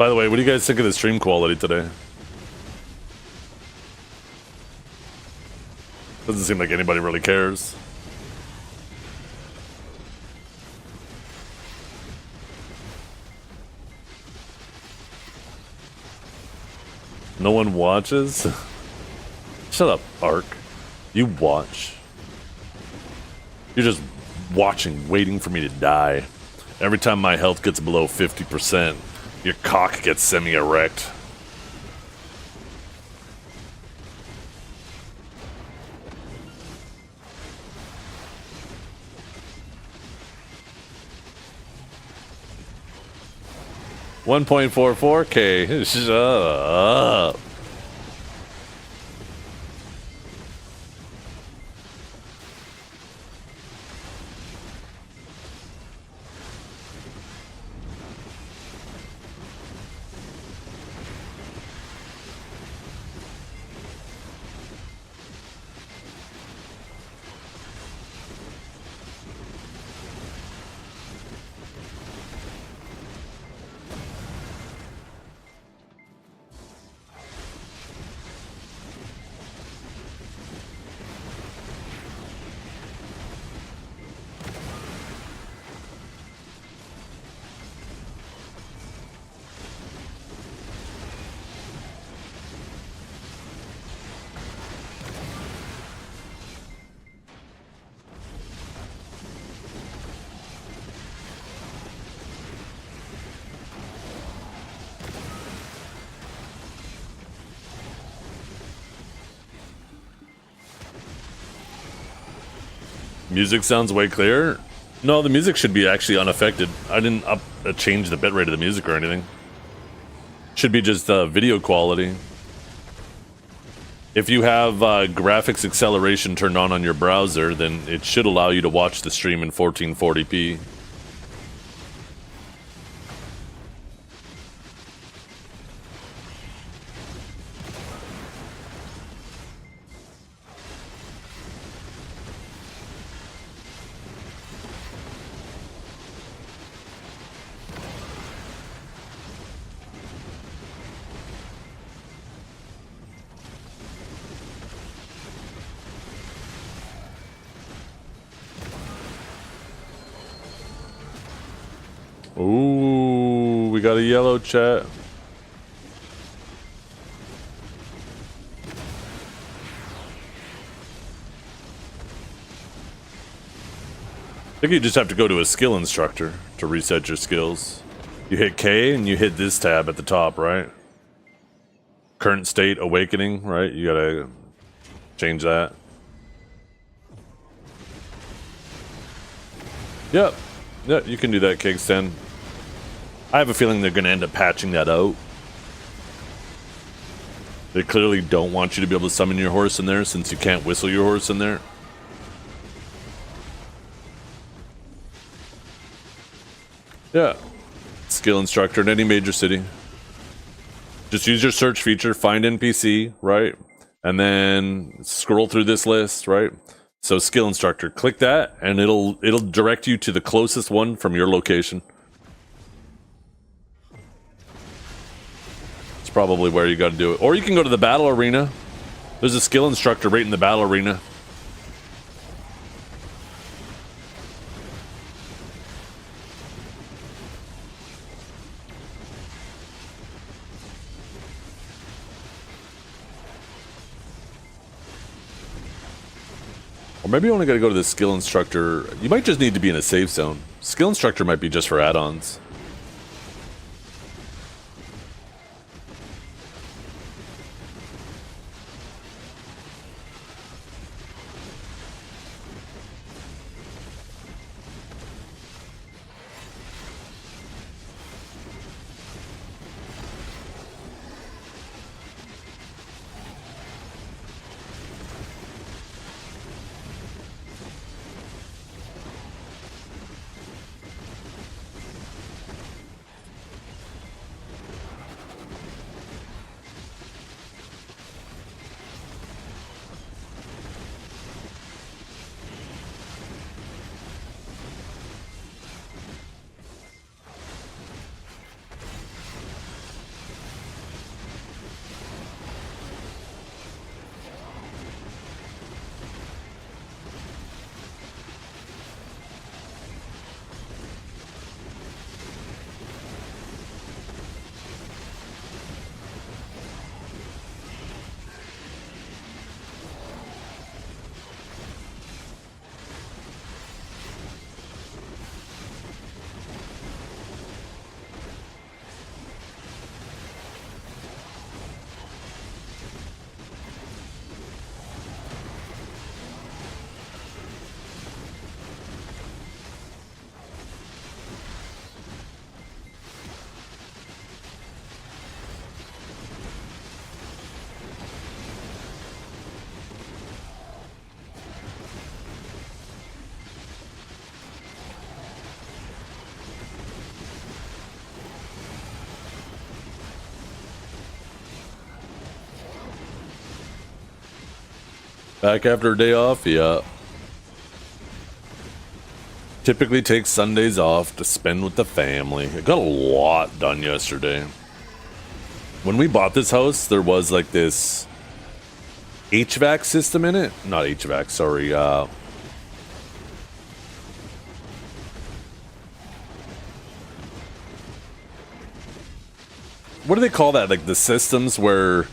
By the way, what do you guys think of the stream quality today? Doesn't seem like anybody really cares. No one watches? Shut up, Ark. You watch. You're just watching, waiting for me to die. Every time my health gets below 50%, your cock gets semi-erect. $1.44K. Shut up. Music sounds way clearer. No, the music should be actually unaffected. I didn't change the bitrate of the music or anything. Should be just video quality. If you have graphics acceleration turned on your browser, then it should allow you to watch the stream in 1440p. Ooh, we got a yellow chat. I think you just have to go to a skill instructor to reset your skills. You hit K and you hit this tab at the top, right? Current state, awakening, right? You gotta change that. Yep. Yep, you can do that, Kickstand. I have a feeling they're gonna end up patching that out. They clearly don't want you to be able to summon your horse in there since you can't whistle your horse in there. Yeah. Skill instructor in any major city. Just use your search feature, find NPC, right? And then scroll through this list, right? So skill instructor, click that and it'll direct you to the closest one from your location. It's probably where you got to do it. Or you can go to the battle arena. There's a skill instructor right in the battle arena. Or maybe you only got to go to the skill instructor. You might just need to be in a safe zone. Skill instructor might be just for add-ons. Back after a day off? Yeah. Typically take Sundays off to spend with the family. I got a lot done yesterday. When we bought this house, there was like this HVAC system in it. Not HVAC, sorry. What do they call that? Like the systems where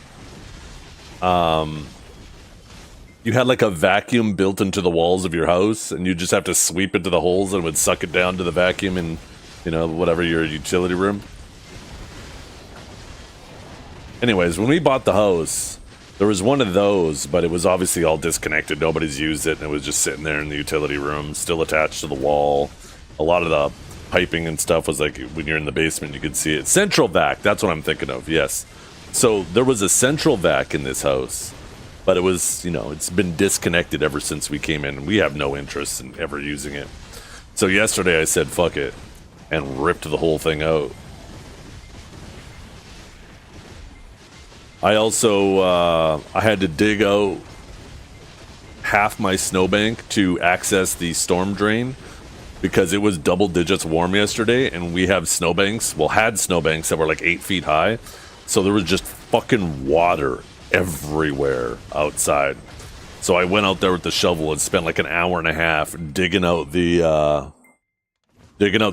you had like a vacuum built into the walls of your house and you just have to sweep it to the holes and it would suck it down to the vacuum in, you know, whatever your utility room. Anyways, when we bought the house, there was one of those, but it was obviously all disconnected. Nobody's used it and it was just sitting there in the utility room, still attached to the wall. A lot of the piping and stuff was like when you're in the basement, you could see it. Central vac, that's what I'm thinking of, yes. So there was a central vac in this house. But it was, you know, it's been disconnected ever since we came in. We have no interest in ever using it. So yesterday I said, fuck it, and ripped the whole thing out. I also, I had to dig out half my snowbank to access the storm drain because it was double digits warm yesterday, and we have snowbanks, well, had snowbanks that were like 8 feet high. So there was just fucking water everywhere outside. So I went out there with the shovel and spent like an hour and a half digging out the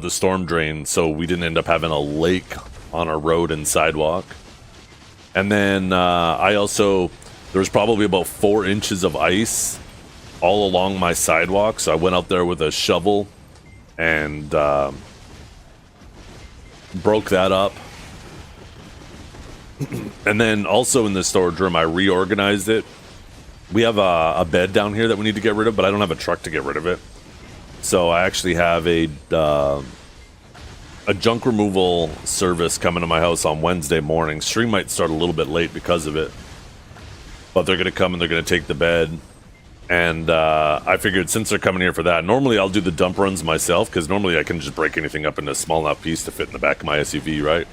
storm drain so we didn't end up having a lake on our road and sidewalk. And then I also, there was probably about 4 inches of ice all along my sidewalk, so I went out there with a shovel and broke that up. And then also in the storage room, I reorganized it. We have a bed down here that we need to get rid of, but I don't have a truck to get rid of it. So I actually have a junk removal service coming to my house on Wednesday morning. Stream might start a little bit late because of it, but they're going to come and they're going to take the bed. And I figured since they're coming here for that, normally I'll do the dump runs myself because normally I can just break anything up into a small enough piece to fit in the back of my SUV, right?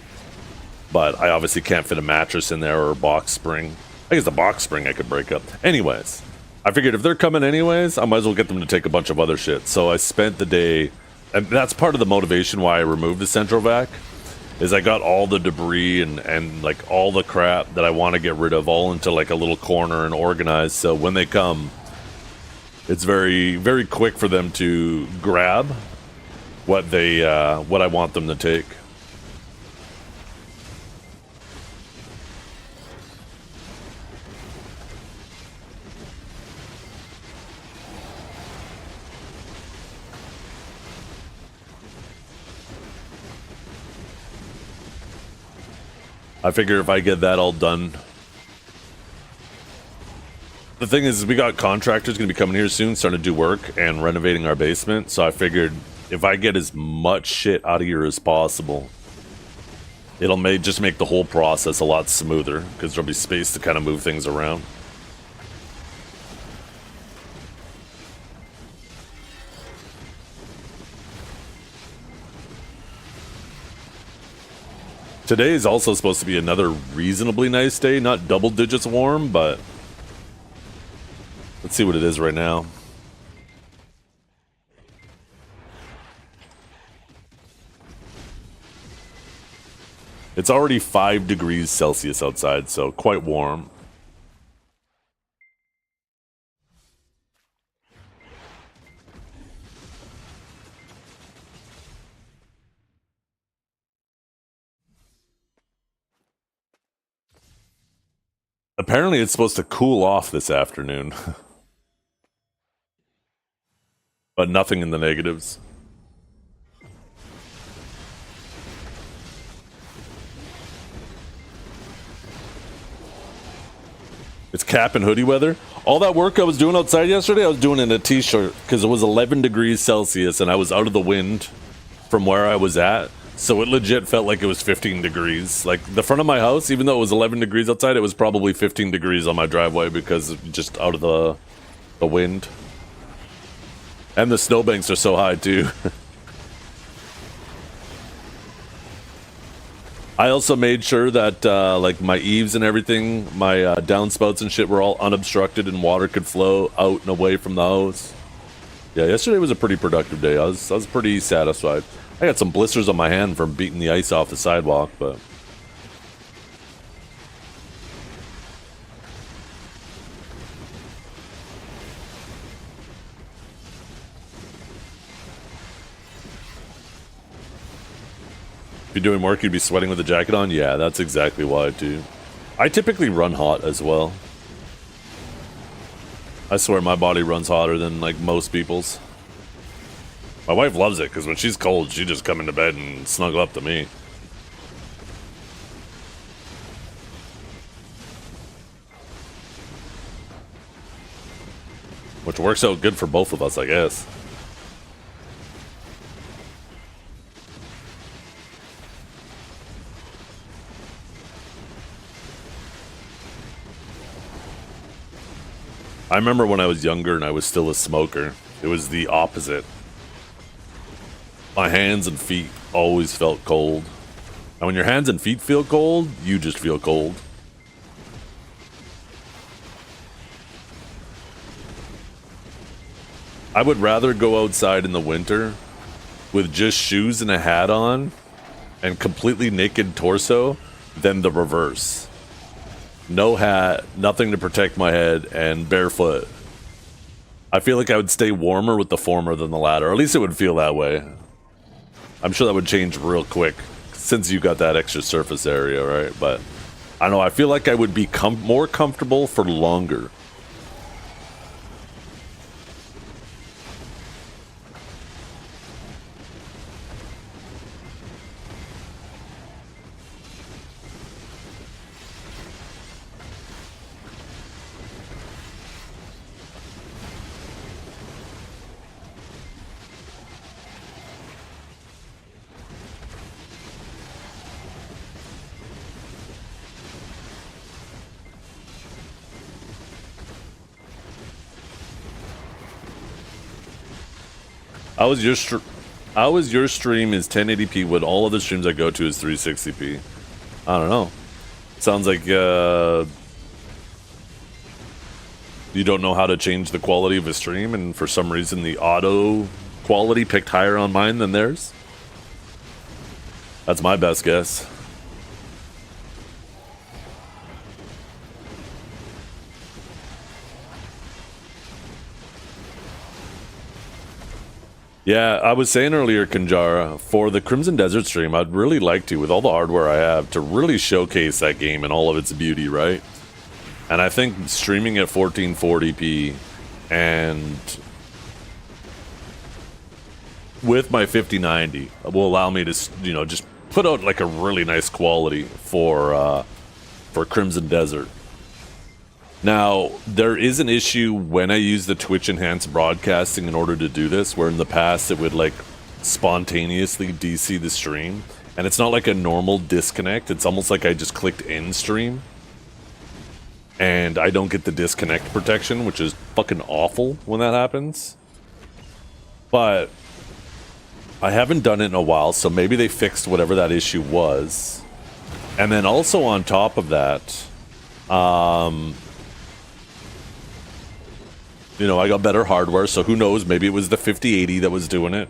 But I obviously can't fit a mattress in there or a box spring. I guess the box spring I could break up. Anyways, I figured if they're coming anyways, I might as well get them to take a bunch of other shit. So I spent the day, and that's part of the motivation why I removed the central vac, is I got all the debris and like all the crap that I want to get rid of all into like a little corner and organized. So when they come, it's very, very quick for them to grab what what I want them to take. I figure if I get that all done. The thing is, we got contractors going to be coming here soon, starting to do work and renovating our basement. So I figured if I get as much shit out of here as possible, it'll just make the whole process a lot smoother because there'll be space to kind of move things around. Today is also supposed to be another reasonably nice day, not double digits warm, but let's see what it is right now. It's already 5 degrees Celsius outside, so quite warm. Apparently it's supposed to cool off this afternoon. But nothing in the negatives. It's cap and hoodie weather. All that work I was doing outside yesterday, I was doing in a t-shirt because it was 11 degrees Celsius and I was out of the wind from where I was at. So it legit felt like it was 15 degrees. Like the front of my house, even though it was 11 degrees outside, it was probably 15 degrees on my driveway because just out of the wind. And the snowbanks are so high too. I also made sure that like my eaves and everything, my downspouts and shit were all unobstructed and water could flow out and away from the hose. Yeah, yesterday was a pretty productive day. I was pretty satisfied. I got some blisters on my hand from beating the ice off the sidewalk, but if you're doing work, you'd be sweating with a jacket on? Yeah, that's exactly why, too. I typically run hot as well. I swear my body runs hotter than, like, most people's. My wife loves it, because when she's cold, she just come into bed and snuggle up to me. Which works out good for both of us, I guess. I remember when I was younger and I was still a smoker, it was the opposite. My hands and feet always felt cold. And when your hands and feet feel cold, you just feel cold. I would rather go outside in the winter with just shoes and a hat on and completely naked torso than the reverse. No hat, nothing to protect my head, and barefoot. I feel like I would stay warmer with the former than the latter. Or at least it would feel that way. I'm sure that would change real quick since you got that extra surface area, right? But I don't know, I feel like I would be more comfortable for longer. How is your stream is 1080p when all of the streams I go to is 360p? I don't know. Sounds like you don't know how to change the quality of a stream, and for some reason the auto quality picked higher on mine than theirs. That's my best guess. Yeah, I was saying earlier, Kanjara, for the Crimson Desert stream, I'd really like to, with all the hardware I have, to really showcase that game in all of its beauty, right? And I think streaming at 1440p and with my 5090 will allow me to, you know, just put out like a really nice quality for Crimson Desert. Now, there is an issue when I use the Twitch enhanced broadcasting in order to do this, where in the past it would like spontaneously DC the stream, and it's not like a normal disconnect, it's almost like I just clicked end stream, and I don't get the disconnect protection, which is fucking awful when that happens. But I haven't done it in a while, so maybe they fixed whatever that issue was. And then also on top of that, you know, I got better hardware, so who knows, maybe it was the 5080 that was doing it.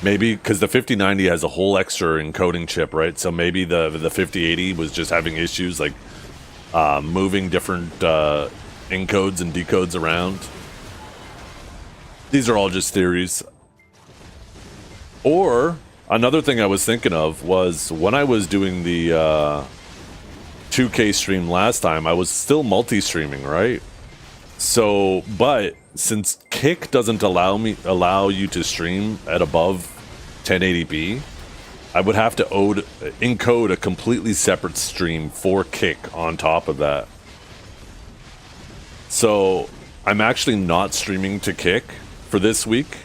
Maybe, because the 5090 has a whole extra encoding chip, right? So maybe the 5080 was just having issues, like, moving different encodes and decodes around. These are all just theories. Or, another thing I was thinking of was, when I was doing the 2K stream last time, I was still multi-streaming, right? So, but since Kick doesn't allow you to stream at above 1080p, I would have to encode a completely separate stream for Kick on top of that. So, I'm actually not streaming to Kick for this week,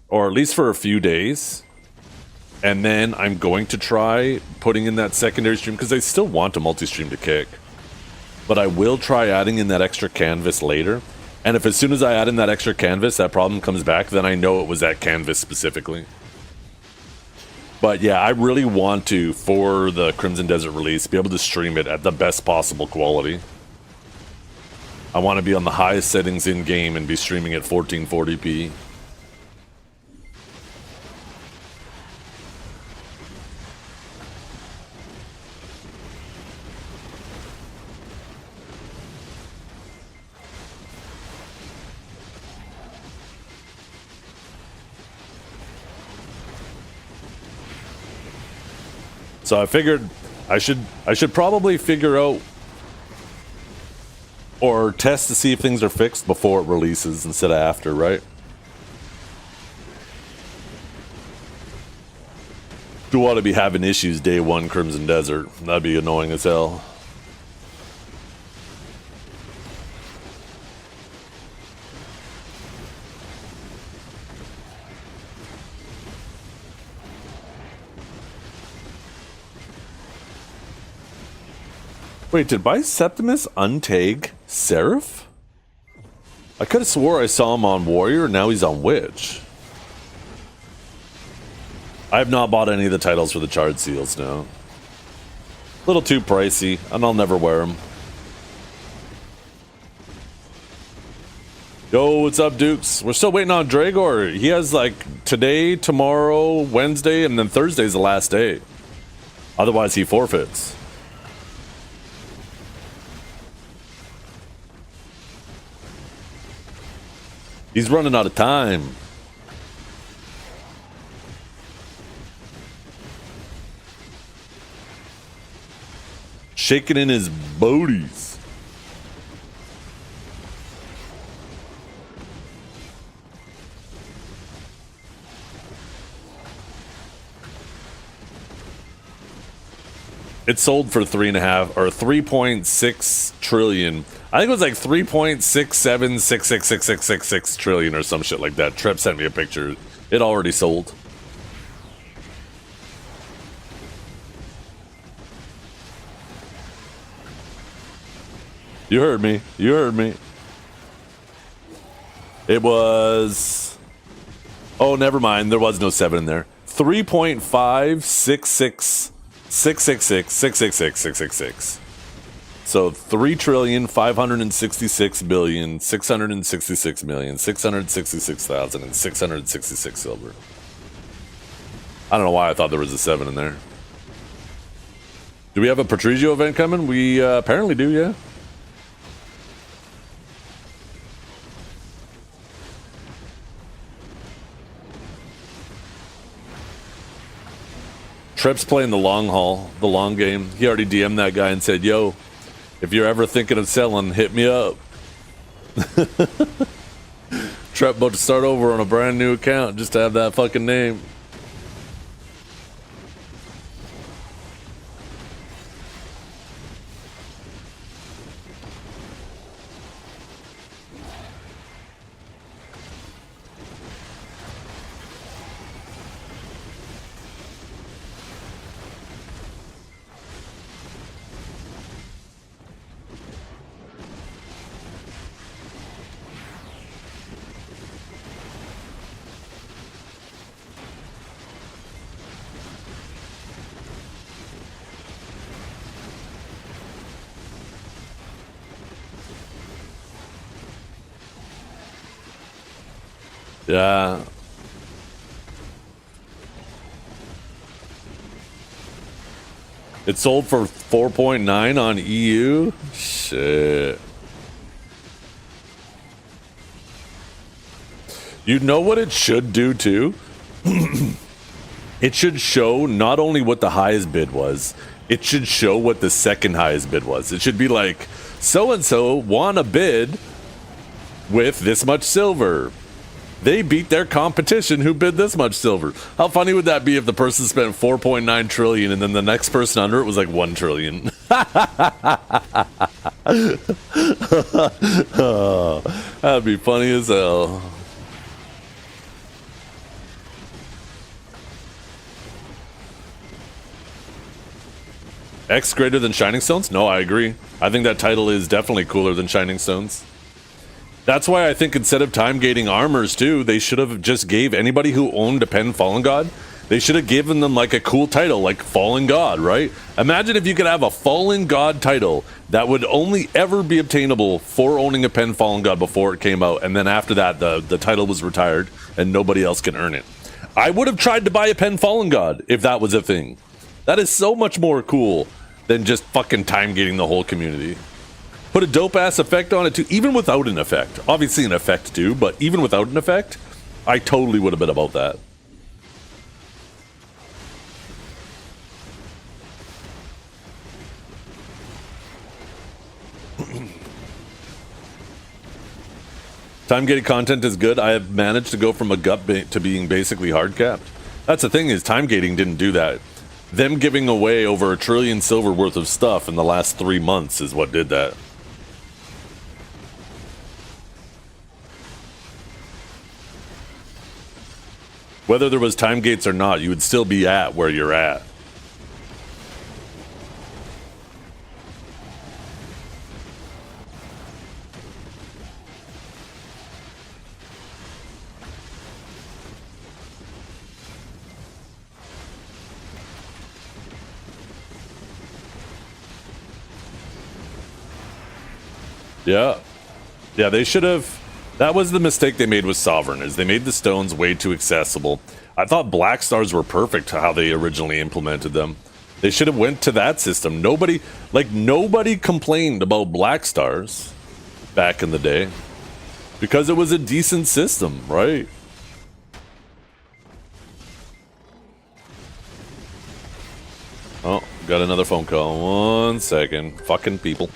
or at least for a few days. And then I'm going to try putting in that secondary stream, because I still want to multi-stream to Kick. But I will try adding in that extra canvas later. And if as soon as I add in that extra canvas, that problem comes back, then I know it was that canvas specifically. But yeah, I really want to, for the Crimson Desert release, be able to stream it at the best possible quality. I want to be on the highest settings in game and be streaming at 1440p. So I figured I should probably figure out or test to see if things are fixed before it releases instead of after, right? Do want to be having issues day one Crimson Desert. That'd be annoying as hell. Wait, did Biseptimus untag Seraph? I could have swore I saw him on Warrior, now he's on Witch. I have not bought any of the titles for the Charred Seals, no. A little too pricey, and I'll never wear them. Yo, what's up, Dukes? We're still waiting on Dragor. He has like today, tomorrow, Wednesday, and then Thursday's the last day. Otherwise, he forfeits. He's running out of time. Shaking in his booties. It sold for 3.5 or 3.6 trillion. I think it was like 3.67666666 trillion or some shit like that. Trep sent me a picture. It already sold. You heard me. You heard me. It was... Oh, never mind. There was no 7 in there. 3.5666666666. So 3,566,666,666,666 silver. I don't know why I thought there was a 7 in there. Do we have a Patrigio event coming? We apparently do, yeah. Trep's playing the long haul, the long game. He already DM'd that guy and said, yo, if you're ever thinking of selling, hit me up. Trep about to start over on a brand new account just to have that fucking name. Yeah. It sold for 4.9 on EU? Shit. You know what it should do too? It should show not only what the highest bid was, it should show what the second highest bid was. It should be like, so-and-so won a bid with this much silver. They beat their competition who bid this much silver. How funny would that be if the person spent 4.9 trillion and then the next person under it was like 1 trillion? Oh, that'd be funny as hell. X greater than Shining Stones? No, I agree. I think that title is definitely cooler than Shining Stones. That's why I think instead of time gating armors too, they should have just gave anybody who owned a Pen Fallen God, They should have given them like a cool title, like Fallen God, right? Imagine if you could have a Fallen God title that would only ever be obtainable for owning a pen Fallen God before it came out, and then after that, the title was retired and nobody else can earn it. I would have tried to buy a pen Fallen God if that was a thing. That is so much more cool than just fucking time gating the whole community. Put a dope ass effect on it too, even without an effect. Obviously an effect too, but even without an effect, I totally would have been about that. Time gated content is good. I have managed to go from a gut to being basically hard capped. That's the thing, is time gating didn't do that. Them giving away over $1 trillion silver worth of stuff in the last 3 months is what did that. Whether there was time gates or not, you would still be at where you're at. Yeah. Yeah, they should have... That was the mistake they made with Sovereign, is they made the stones way too accessible. I thought Black Stars were perfect how they originally implemented them. They should have went to that system. Nobody complained about Black Stars back in the day. Because it was a decent system, right? Oh, got another phone call. 1 second. Fucking people.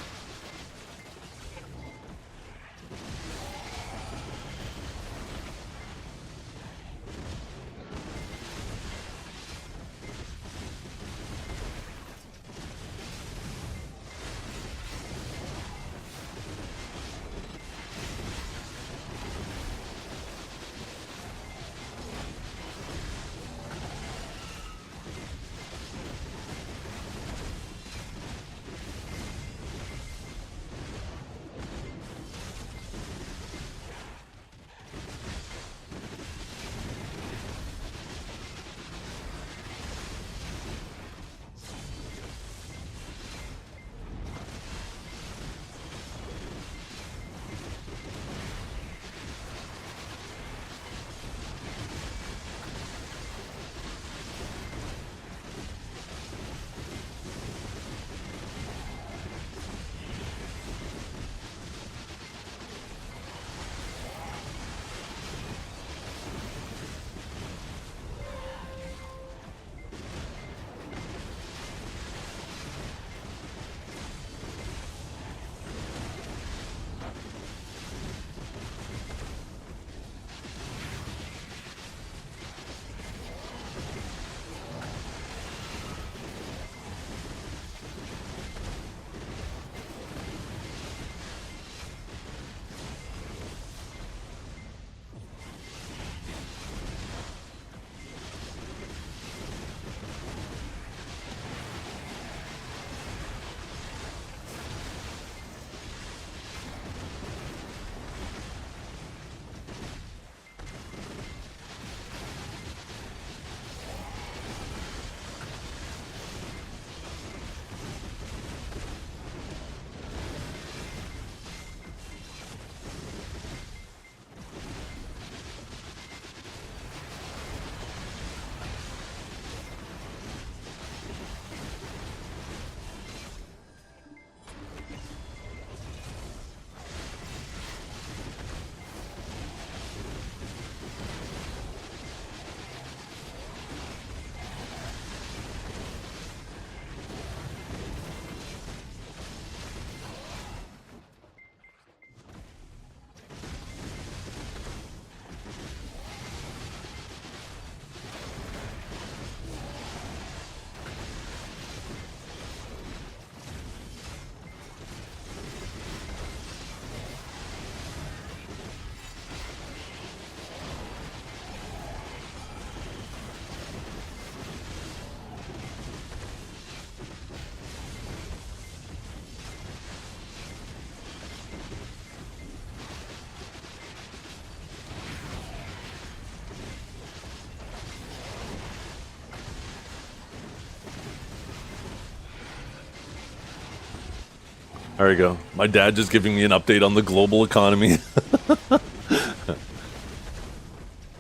There you go. My dad just giving me an update on the global economy.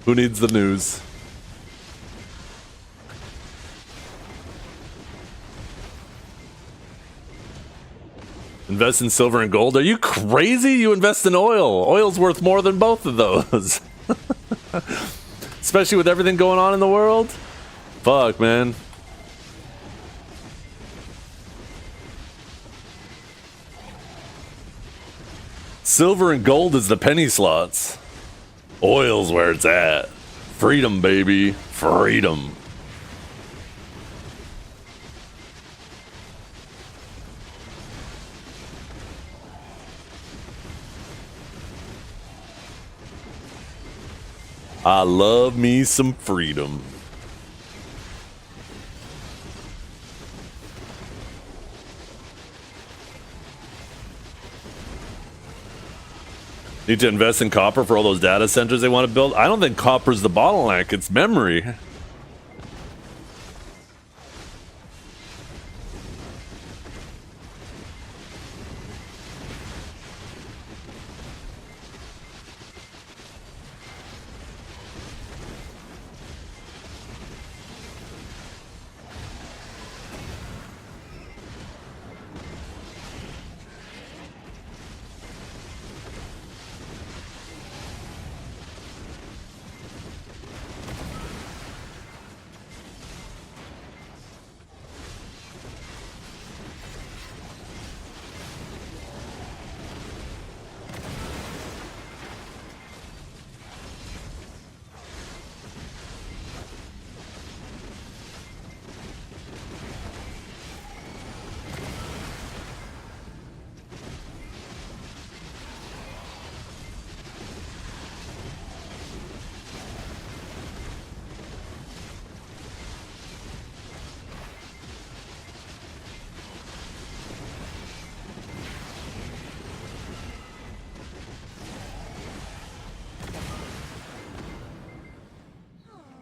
Who needs the news? Invest in silver and gold? Are you crazy? You invest in oil. Oil's worth more than both of those. Especially with everything going on in the world. Fuck, man. Silver and gold is the penny slots. Oil's where it's at. Freedom, baby. Freedom. I love me some freedom. Need to invest in copper for all those data centers they want to build? I don't think copper's the bottleneck, it's memory.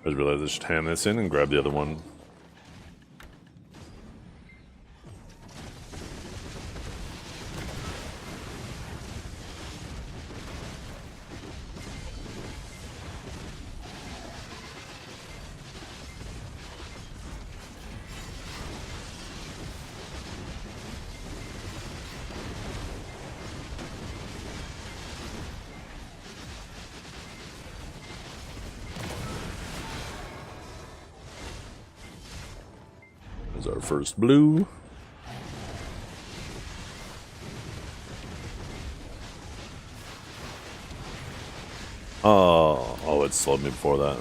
I just realized I should hand this in and grab the other one. There's our first blue. Oh, it slowed me before that.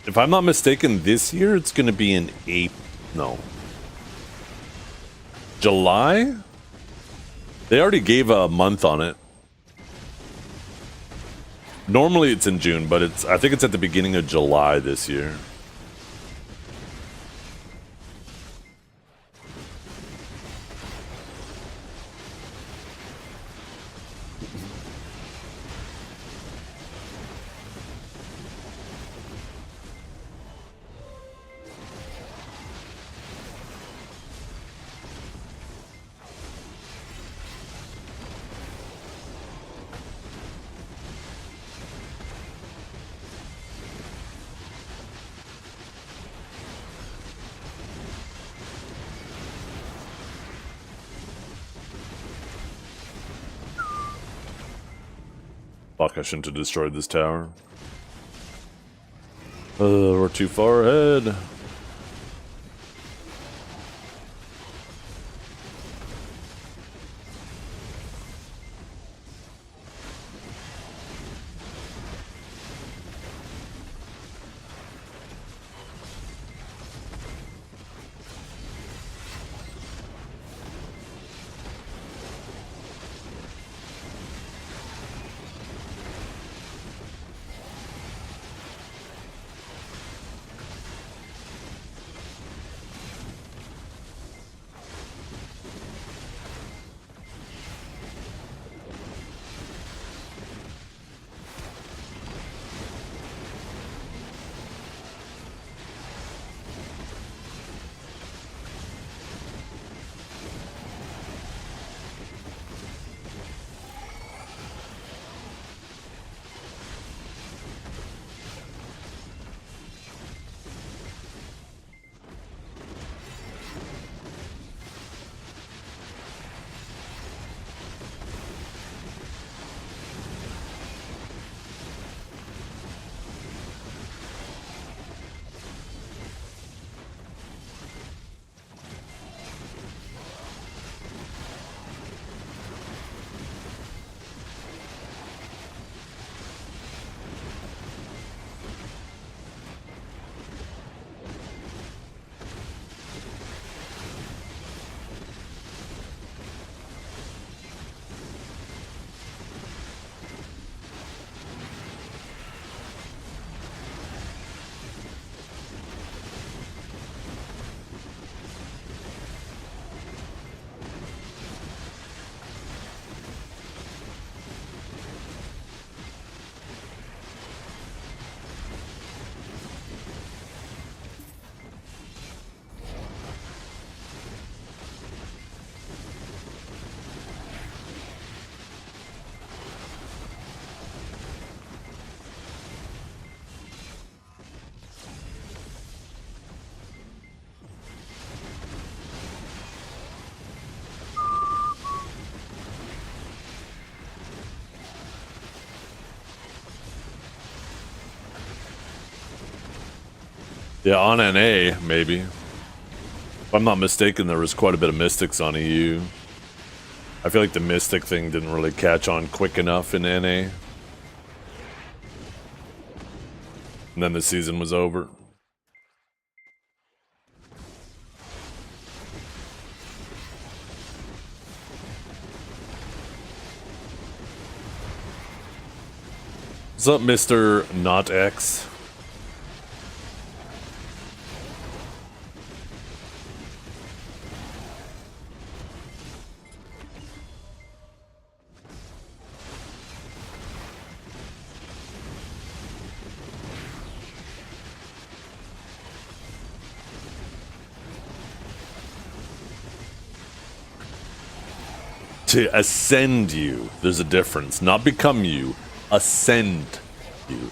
If I'm not mistaken, this year it's going to be in July? They already gave a month on it. Normally it's in June, but I think it's at the beginning of July this year. Fuck, I shouldn't have destroyed this tower. We're too far ahead. Yeah, on NA, maybe. If I'm not mistaken, there was quite a bit of Mystics on EU. I feel like the Mystic thing didn't really catch on quick enough in NA. And then the season was over. What's up, Mr. Not X? To ascend you, there's a difference. Not become you, ascend you.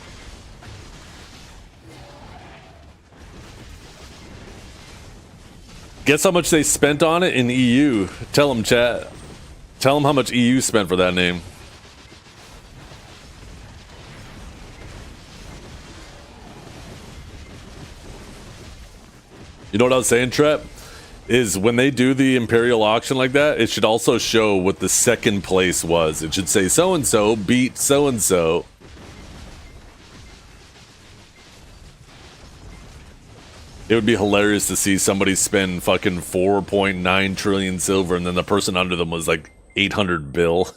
Guess how much they spent on it in EU? Tell them, chat. Tell them how much EU spent for that name. You know what I was saying, Trep? Is when they do the Imperial auction like that, it should also show what the second place was. It should say so-and-so beat so-and-so. It would be hilarious to see somebody spend fucking 4.9 trillion silver and then the person under them was like 800 bill.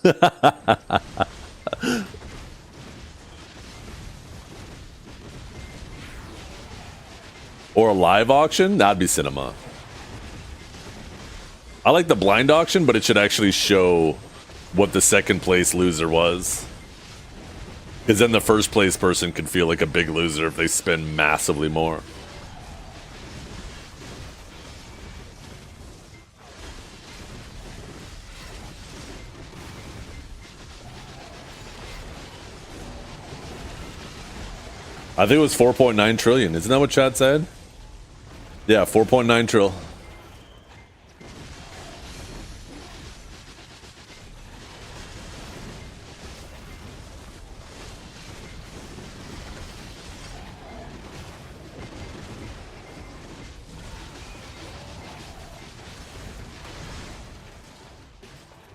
Or a live auction? That'd be cinema. I like the blind auction, but it should actually show what the second place loser was. Because then the first place person could feel like a big loser if they spend massively more. I think it was 4.9 trillion. Isn't that what chat said? Yeah, 4.9 trill.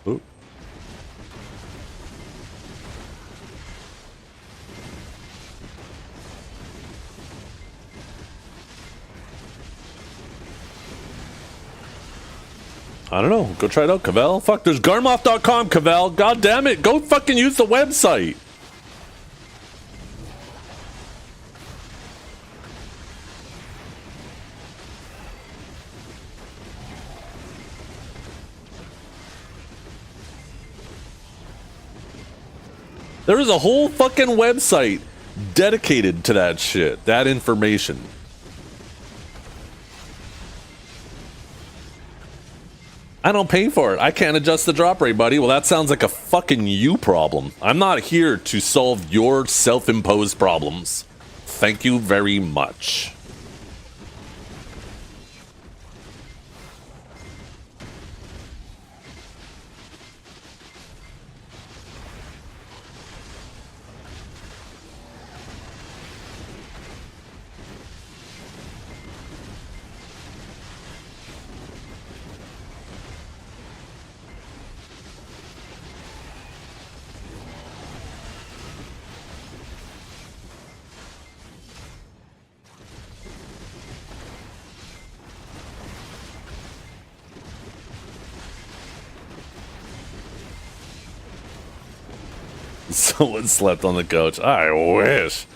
Ooh. I don't know. Go try it out, Cavell. Fuck, there's Garmoth.com, Cavell. God damn it. Go fucking use the website. There is a whole fucking website dedicated to that shit, that information. I don't pay for it. I can't adjust the drop rate, buddy. Well, that sounds like a fucking you problem. I'm not here to solve your self-imposed problems. Thank you very much. Someone slept on the couch. I wish.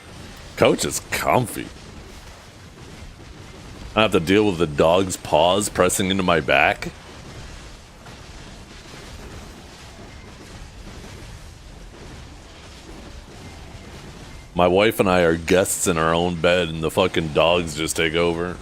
Couch is comfy. I have to deal with the dog's paws pressing into my back. My wife and I are guests in our own bed, and the fucking dogs just take over.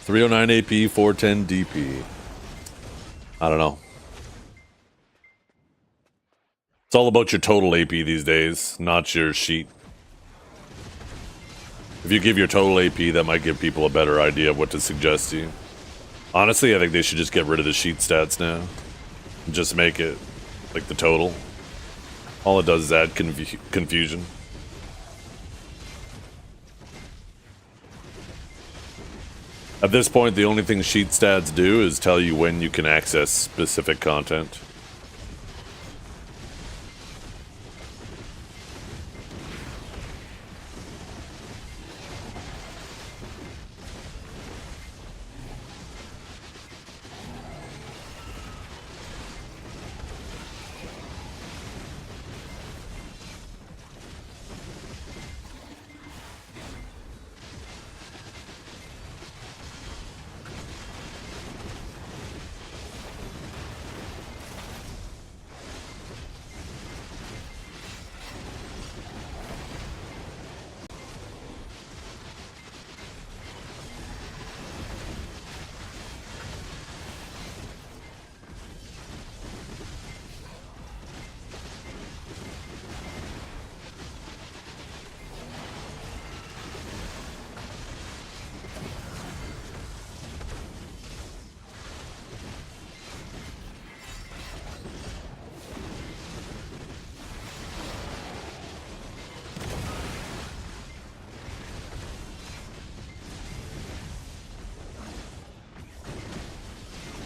.309 AP, 410 DP. I don't know. It's all about your total AP these days, not your sheet. If you give your total AP, that might give people a better idea of what to suggest to you. Honestly, I think they should just get rid of the sheet stats now. And just make it like the total. All it does is add confusion. At this point, the only thing sheet stats do is tell you when you can access specific content.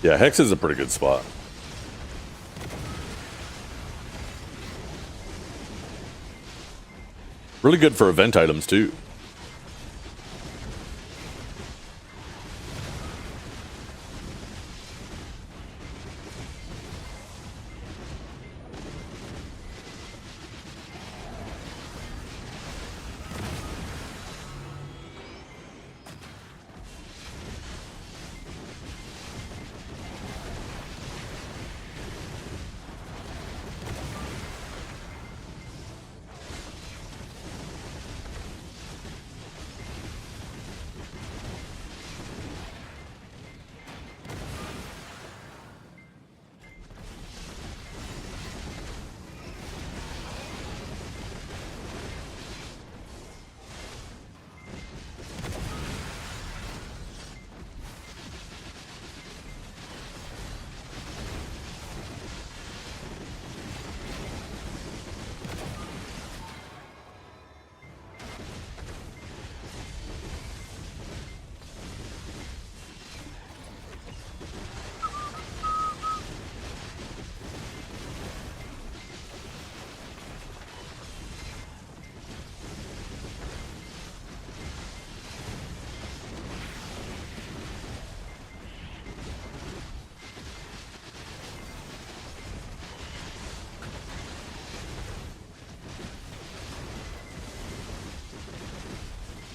Yeah, Hex is a pretty good spot. Really good for event items, too.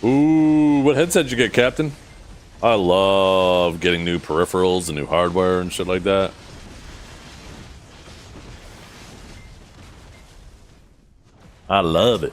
Ooh, what headset did you get, Captain? I love getting new peripherals and new hardware and shit like that. I love it.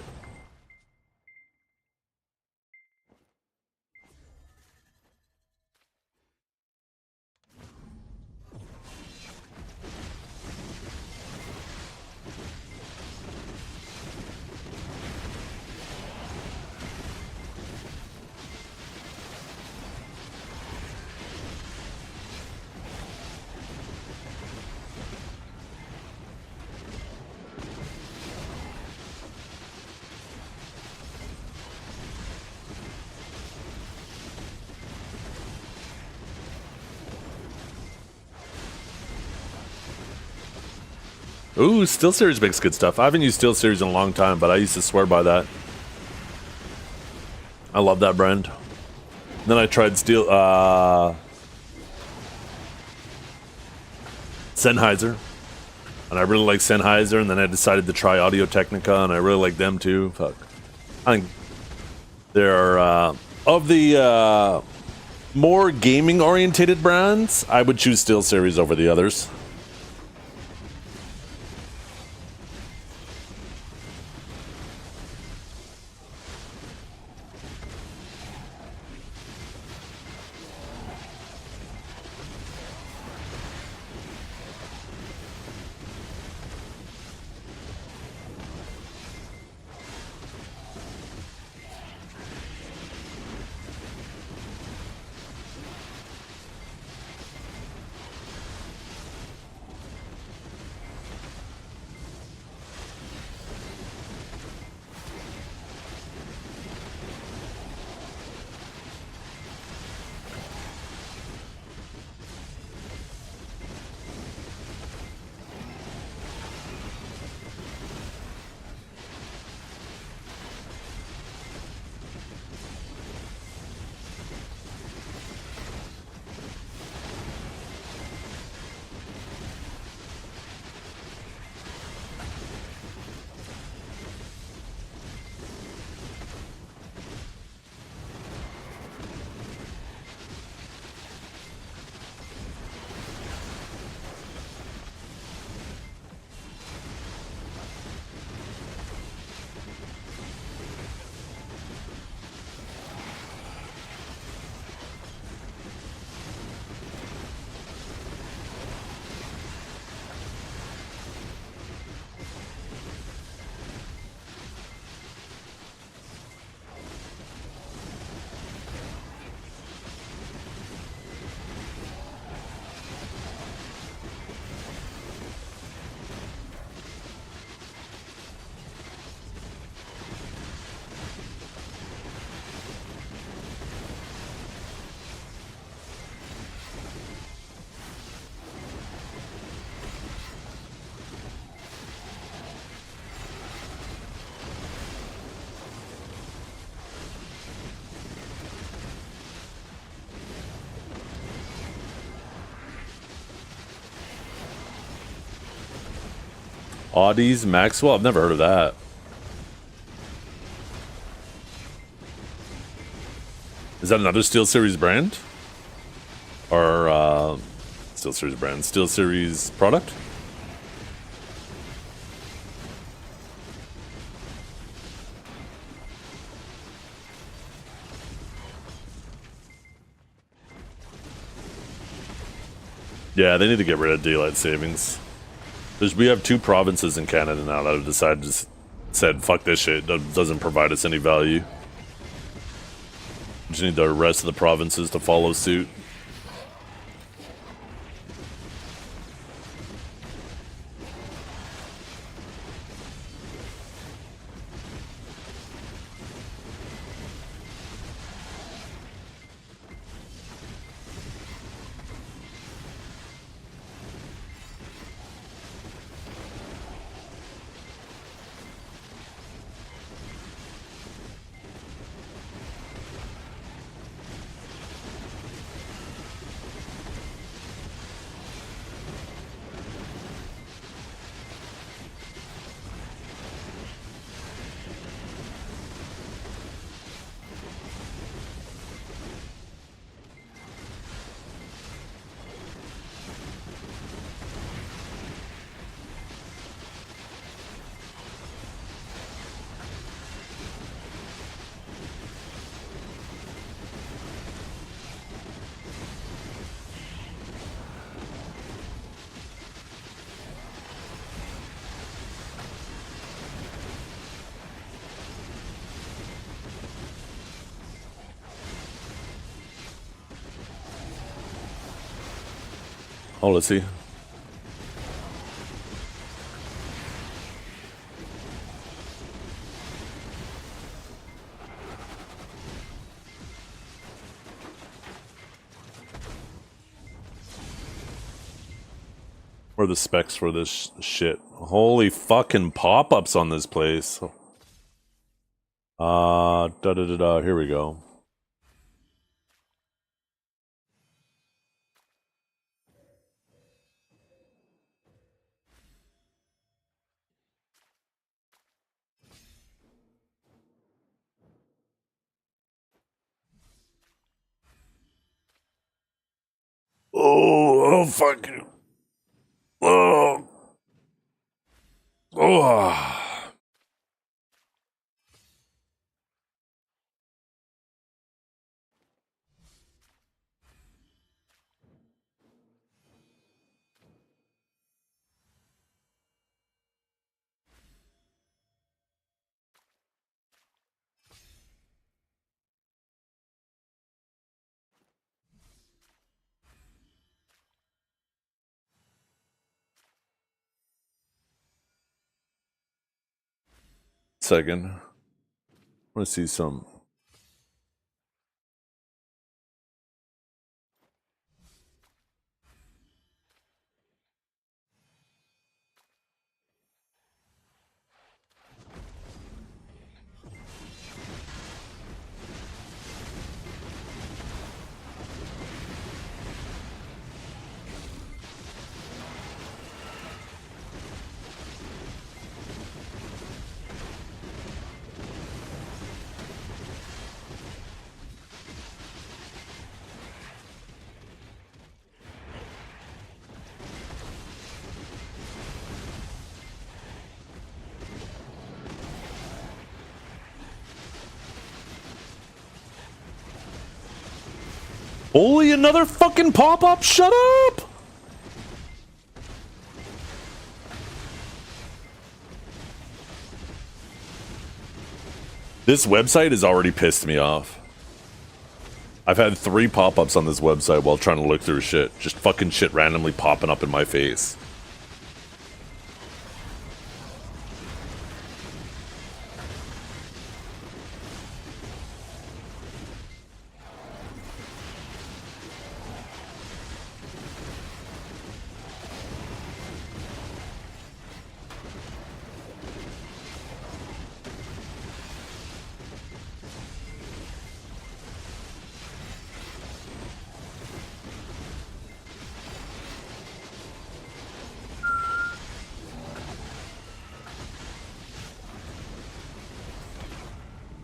Ooh, SteelSeries makes good stuff. I haven't used SteelSeries in a long time, but I used to swear by that. I love that brand. Then I tried Sennheiser, and I really like Sennheiser, and then I decided to try Audio-Technica, and I really like them too. Fuck. I think they're, of the more gaming-orientated brands, I would choose SteelSeries over the others. Audis Maxwell? I've never heard of that. Is that another Steel Series brand? Or, Steel Series brand? Steel Series product? Yeah, they need to get rid of daylight savings. We have 2 provinces in Canada now that have decided to said, fuck this shit, that doesn't provide us any value. We just need the rest of the provinces to follow suit. Oh, let's see. What are the specs for this shit? Holy fucking pop-ups on this place. Here we go. Oh, fuck you. Oh. Oh. Second. I want to see some. Holy, another fucking pop-up? Shut up! This website has already pissed me off. I've had 3 pop-ups on this website while trying to look through shit. Just fucking shit randomly popping up in my face.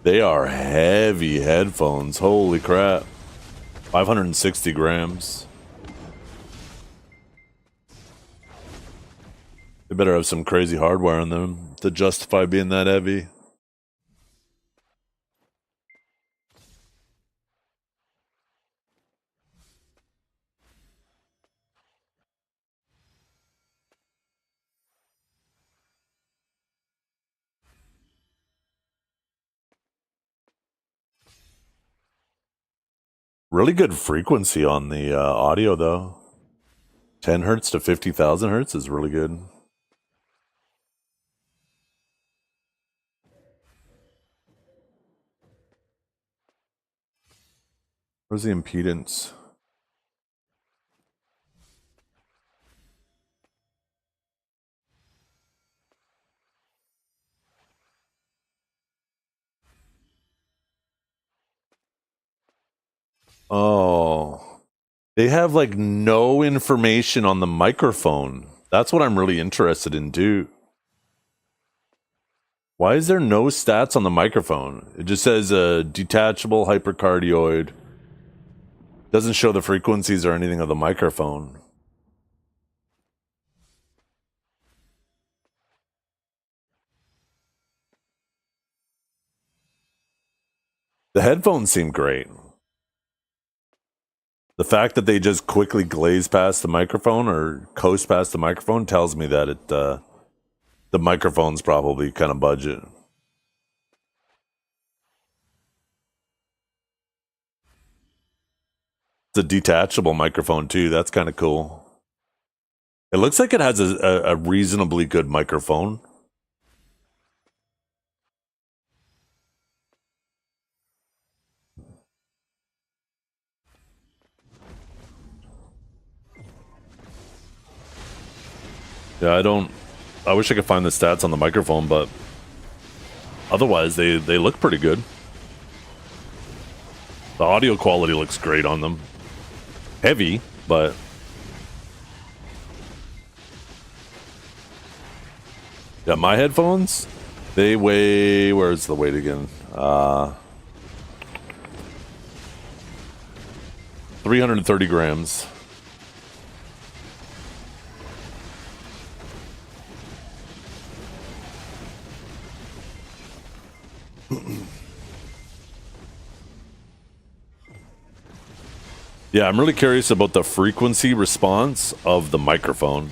They are heavy headphones. Holy crap. 560 grams. They better have some crazy hardware on them to justify being that heavy. Really good frequency on the audio, though. 10 hertz to 50,000 hertz is really good. Where's the impedance? Oh, they have like no information on the microphone. That's what I'm really interested in too. Why is there no stats on the microphone? It just says a detachable hypercardioid. Doesn't show the frequencies or anything of the microphone. The headphones seem great. The fact that they just quickly glaze past the microphone or coast past the microphone tells me that the microphone's probably kind of budget. It's a detachable microphone too. That's kind of cool. It looks like it has a reasonably good microphone. Yeah, I wish I could find the stats on the microphone, but otherwise they look pretty good. The audio quality looks great on them. Heavy, but yeah, my headphones, they weigh, where's the weight again? 330 grams. Yeah, I'm really curious about the frequency response of the microphone.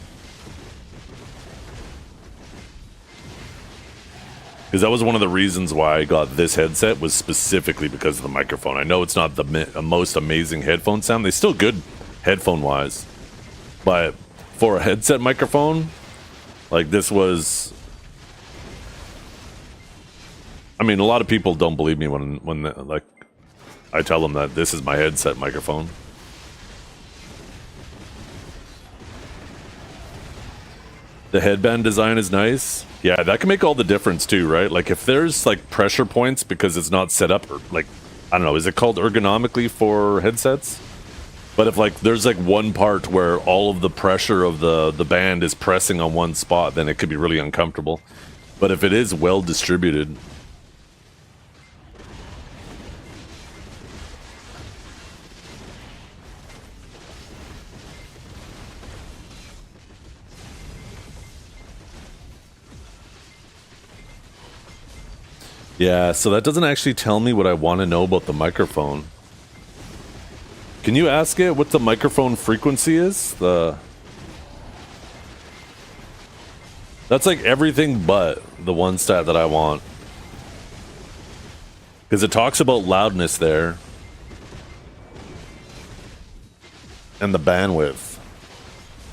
Because that was one of the reasons why I got this headset, was specifically because of the microphone. I know it's not the most amazing headphone sound. They're still good headphone-wise. But for a headset microphone, like this was... I mean, a lot of people don't believe me when like I tell them that this is my headset microphone. The headband design is nice. Yeah, that can make all the difference too, right? Like if there's like pressure points because it's not set up, or like, I don't know, is it called ergonomically for headsets? But if like there's like one part where all of the pressure of the band is pressing on one spot, then it could be really uncomfortable. But if it is well distributed... Yeah, so that doesn't actually tell me what I want to know about the microphone. Can you ask it what the microphone frequency is? That's like everything but the one stat that I want. Because it talks about loudness there. And the bandwidth.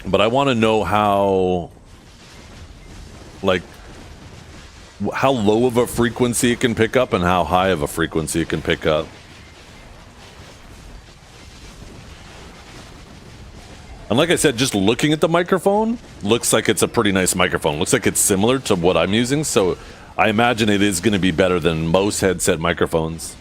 But I want to know how... like... how low of a frequency it can pick up and how high of a frequency it can pick up. And like I said, just looking at the microphone, looks like it's a pretty nice microphone. Looks like it's similar to what I'm using, so I imagine it is going to be better than most headset microphones.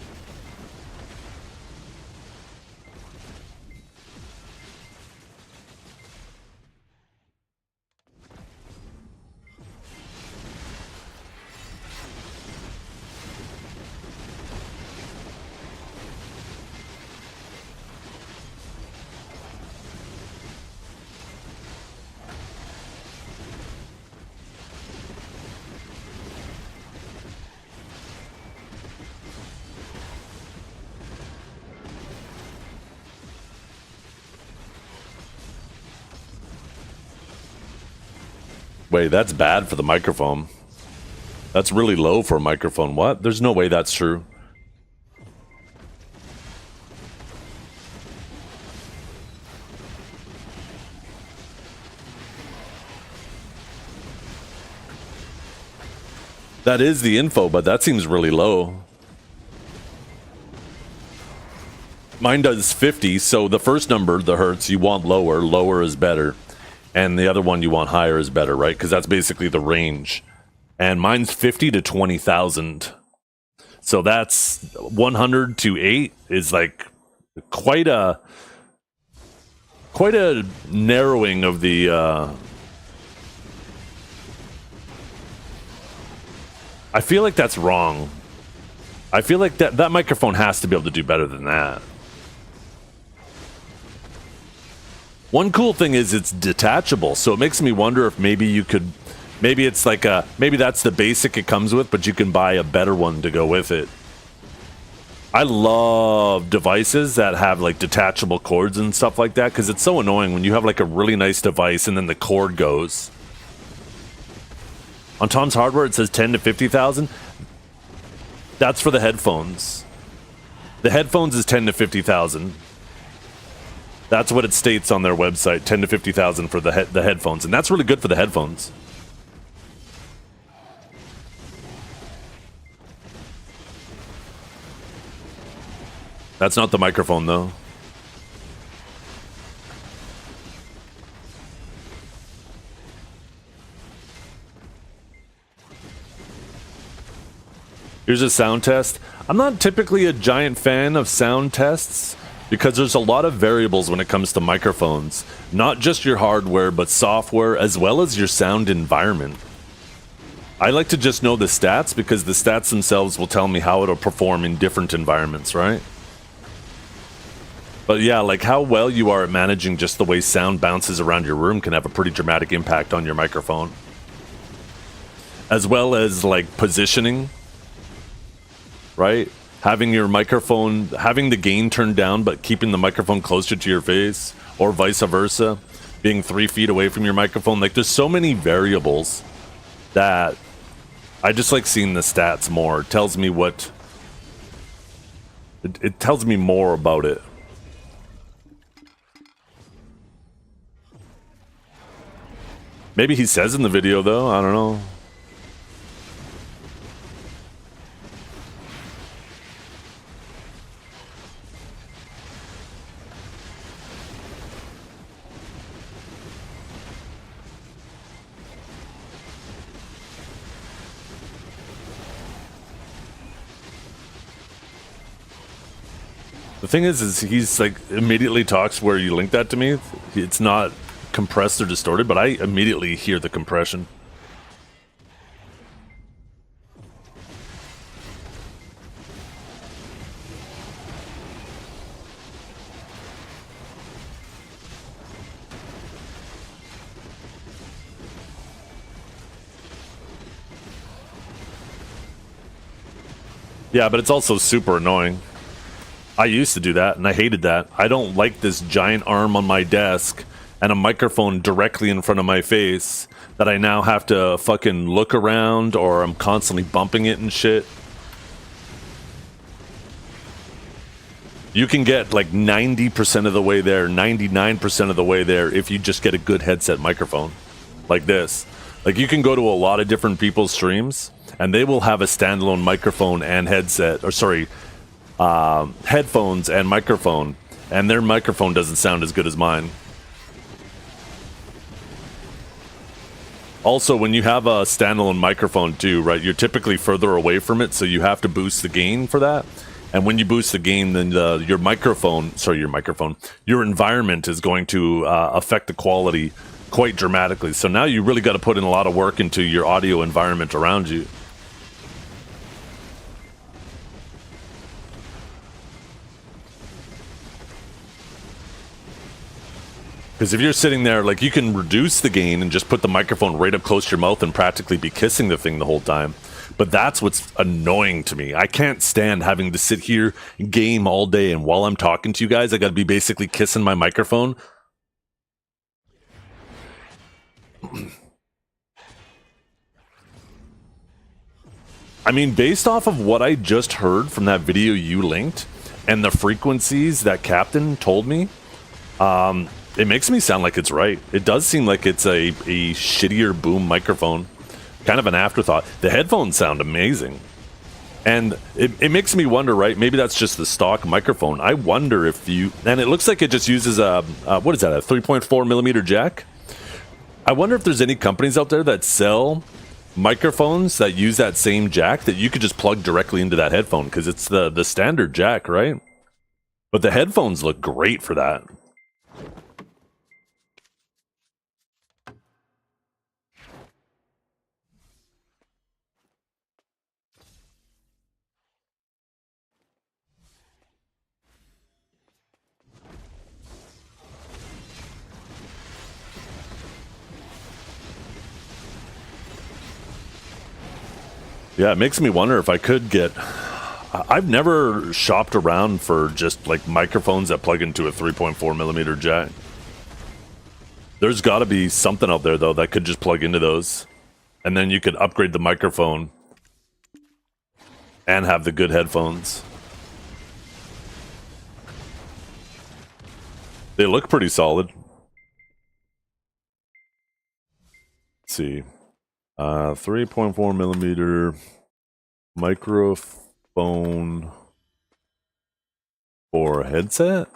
Wait, that's bad for the microphone. That's really low for a microphone. What? There's no way that's true. That is the info, but that seems really low. Mine does 50, so the first number, the hertz, you want lower. Lower is better. And the other one you want higher is better, right? Because that's basically the range. And mine's 50 to 20,000. So that's 100 to 8 is like quite a narrowing of the I feel like that's wrong. I feel like that microphone has to be able to do better than that. One cool thing is it's detachable, so it makes me wonder if maybe you could, maybe it's like maybe that's the basic it comes with, but you can buy a better one to go with it. I love devices that have like detachable cords and stuff like that, because it's so annoying when you have like a really nice device and then the cord goes. On Tom's Hardware it says 10 to 50,000. That's for the headphones. The headphones is 10 to 50,000. That's what it states on their website, 10 to 50,000 for the headphones, and that's really good for the headphones. That's not the microphone, though. Here's a sound test. I'm not typically a giant fan of sound tests, because there's a lot of variables when it comes to microphones. Not just your hardware, but software, as well as your sound environment. I like to just know the stats, because the stats themselves will tell me how it'll perform in different environments, right? But yeah, like how well you are at managing just the way sound bounces around your room can have a pretty dramatic impact on your microphone. As well as like positioning, right? Having your microphone, having the gain turned down, but keeping the microphone closer to your face, or vice versa, being 3 feet away from your microphone. Like, there's so many variables that I just like seeing the stats more. It tells me what, it tells me more about it. Maybe he says in the video, though. I don't know. The thing is he's like immediately talks where you link that to me. It's not compressed or distorted, but I immediately hear the compression. Yeah, but it's also super annoying. I used to do that, and I hated that. I don't like this giant arm on my desk and a microphone directly in front of my face that I now have to fucking look around, or I'm constantly bumping it and shit. You can get like 90% of the way there, 99% of the way there if you just get a good headset microphone like this. Like, you can go to a lot of different people's streams, and they will have a standalone microphone and headset, or sorry, headphones and microphone, and their microphone doesn't sound as good as mine. Also, when you have a standalone microphone too, right, you're typically further away from it, so you have to boost the gain for that. And when you boost the gain, then your environment is going to affect the quality quite dramatically. So now you really got to put in a lot of work into your audio environment around you. Because if you're sitting there, like, you can reduce the gain and just put the microphone right up close to your mouth and practically be kissing the thing the whole time. But that's what's annoying to me. I can't stand having to sit here, game all day, and while I'm talking to you guys, I got to be basically kissing my microphone. I mean, based off of what I just heard from that video you linked and the frequencies that Captain told me, it makes me sound like it's right. It does seem like it's a shittier boom microphone, kind of an afterthought. The headphones sound amazing. And it makes me wonder, right? Maybe that's just the stock microphone. I wonder if you, and it looks like it just uses what is that, a 3.4 millimeter jack? I wonder if there's any companies out there that sell microphones that use that same jack that you could just plug directly into that headphone, because it's the standard jack, right? But the headphones look great for that. Yeah, it makes me wonder if I could get... I've never shopped around for just like microphones that plug into a 3.4 millimeter jack. There's got to be something out there though that could just plug into those, and then you could upgrade the microphone and have the good headphones. They look pretty solid. Let's see. 3.4 millimeter microphone for a headset.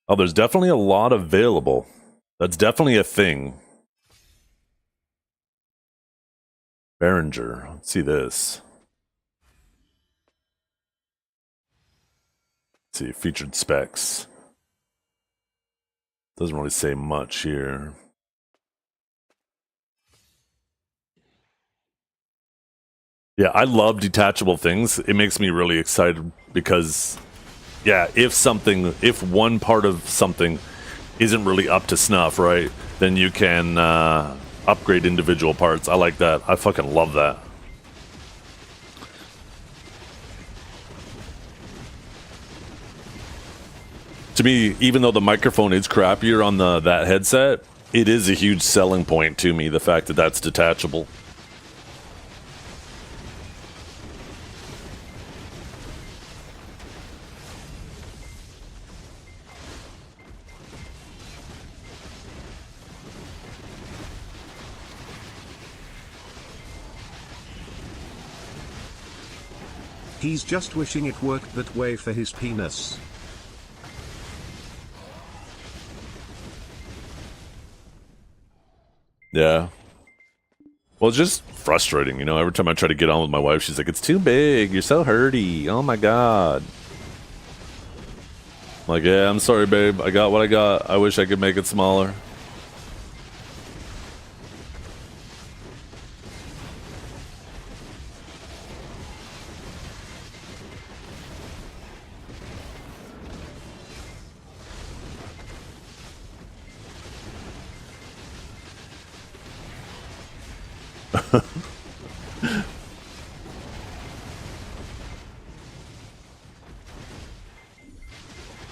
Oh, there's definitely a lot available. That's definitely a thing. Behringer. Let's see this. Let's see, featured specs. Doesn't really say much here. Yeah, I love detachable things. It makes me really excited because, yeah, if one part of something isn't really up to snuff, right, then you can upgrade individual parts. I like that. I fucking love that. To me, even though the microphone is crappier on that headset, it is a huge selling point to me, the fact that that's detachable. He's just wishing it worked that way for his penis. Yeah. Well, it's just frustrating, you know? Every time I try to get on with my wife, she's like, it's too big. You're so hurty. Oh my God. I'm like, yeah, I'm sorry, babe. I got what I got. I wish I could make it smaller.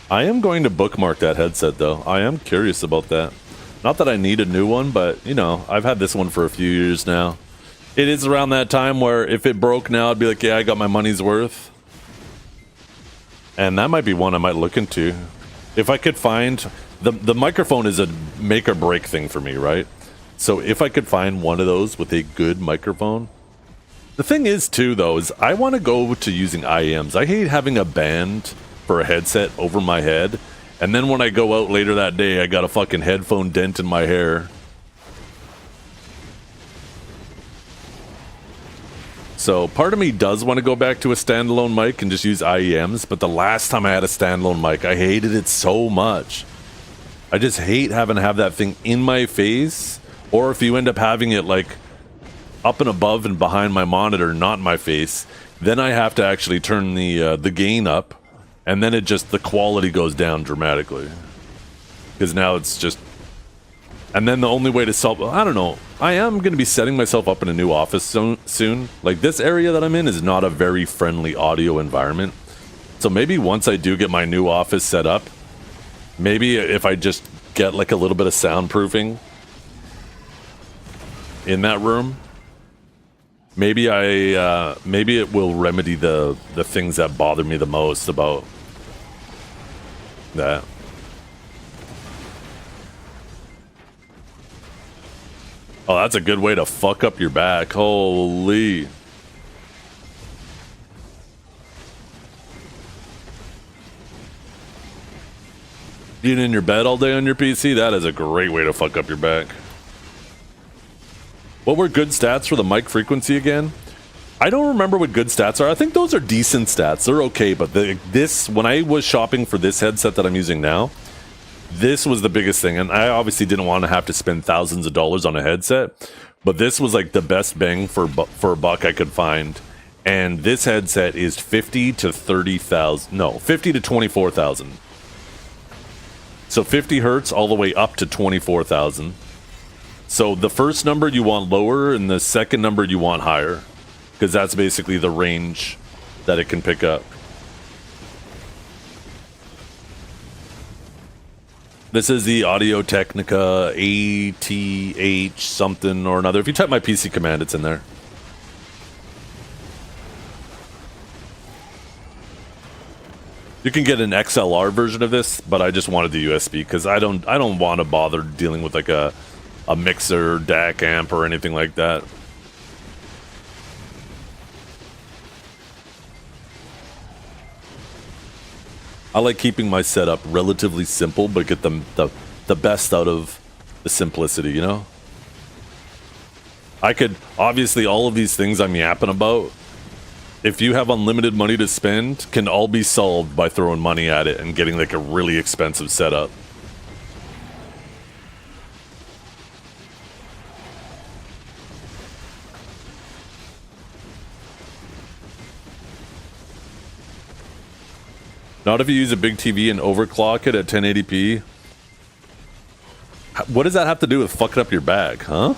I am going to bookmark that headset, though. I am curious about that. Not that I need a new one, but, you know, I've had this one for a few years now. It is around that time where if it broke now, I'd be like, yeah, I got my money's worth. And that might be one I might look into. If I could find... The microphone is a make or break thing for me, right? So if I could find one of those with a good microphone... The thing is, too, though, is I want to go to using IEMs. I hate having a band for a headset over my head, and then when I go out later that day, I got a fucking headphone dent in my hair. So part of me does want to go back to a standalone mic and just use IEMs, but the last time I had a standalone mic, I hated it so much. I just hate having to have that thing in my face, or if you end up having it like up and above and behind my monitor, not in my face, then I have to actually turn the gain up, and then the quality goes down dramatically. Because now it's just... And then the only way to solve... I don't know. I am going to be setting myself up in a new office soon. Like, this area that I'm in is not a very friendly audio environment. So maybe once I do get my new office set up, maybe if I just get like a little bit of soundproofing in that room, Maybe maybe it will remedy the things that bother me the most about that. Oh, that's a good way to fuck up your back. Holy. Being in your bed all day on your PC, that is a great way to fuck up your back. What were good stats for the mic frequency again? I don't remember what good stats are. I think those are decent stats. They're okay, but when I was shopping for this headset that I'm using now, this was the biggest thing. And I obviously didn't want to have to spend thousands of dollars on a headset, but this was like the best bang for a buck I could find. And this headset is 50 to 30,000. No, 50 to 24,000. So 50 hertz all the way up to 24,000. So the first number you want lower and the second number you want higher, because that's basically the range that it can pick up. This is the Audio Technica ATH something or another. If you type my PC command, it's in there. You can get an XLR version of this, but I just wanted the USB because I don't want to bother dealing with like a mixer, DAC amp, or anything like that. I like keeping my setup relatively simple, but get the best out of the simplicity, you know? I could, obviously, all of these things I'm yapping about, if you have unlimited money to spend, can all be solved by throwing money at it and getting like a really expensive setup. Not if you use a big TV and overclock it at 1080p. What does that have to do with fucking up your back, huh?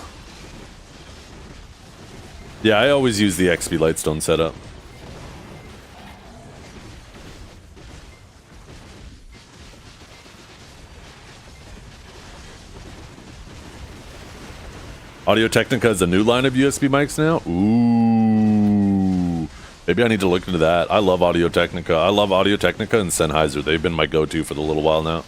Yeah, I always use the XP Lightstone setup. Audio Technica is a new line of USB mics now? Ooh. Maybe I need to look into that. I love Audio Technica. I love Audio Technica and Sennheiser. They've been my go-to for the little while now.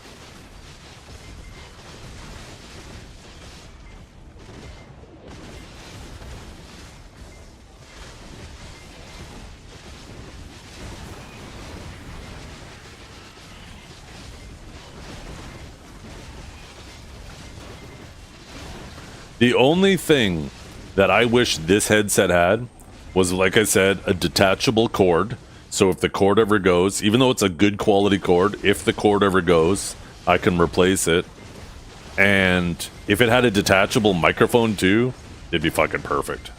The only thing that I wish this headset had was, like I said, a detachable cord. So if the cord ever goes, even though it's a good quality cord, if the cord ever goes, I can replace it. And if it had a detachable microphone too, it'd be fucking perfect.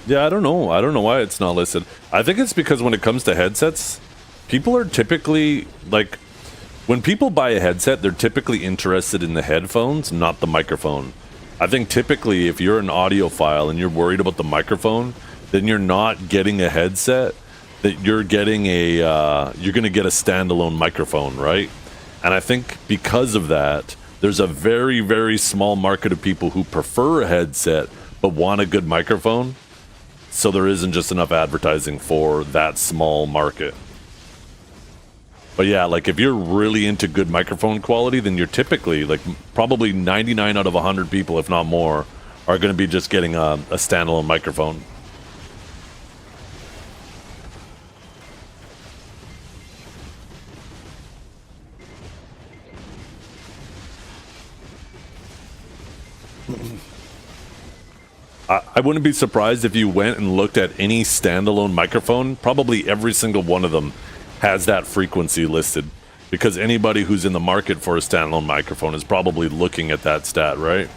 Yeah, I don't know. I don't know why it's not listed. I think it's because when it comes to headsets, people are typically like, When people buy a headset, they're typically interested in the headphones, not the microphone. I think typically if you're an audiophile and you're worried about the microphone, then you're not getting a headset, that you're getting you're going to get a standalone microphone, right? And I think because of that, there's a very, very small market of people who prefer a headset but want a good microphone. So there isn't just enough advertising for that small market. But yeah, like if you're really into good microphone quality, then you're typically like probably 99 out of 100 people, if not more, are going to be just getting a standalone microphone. I wouldn't be surprised if you went and looked at any standalone microphone. Probably every single one of them has that frequency listed, because anybody who's in the market for a standalone microphone is probably looking at that stat, right?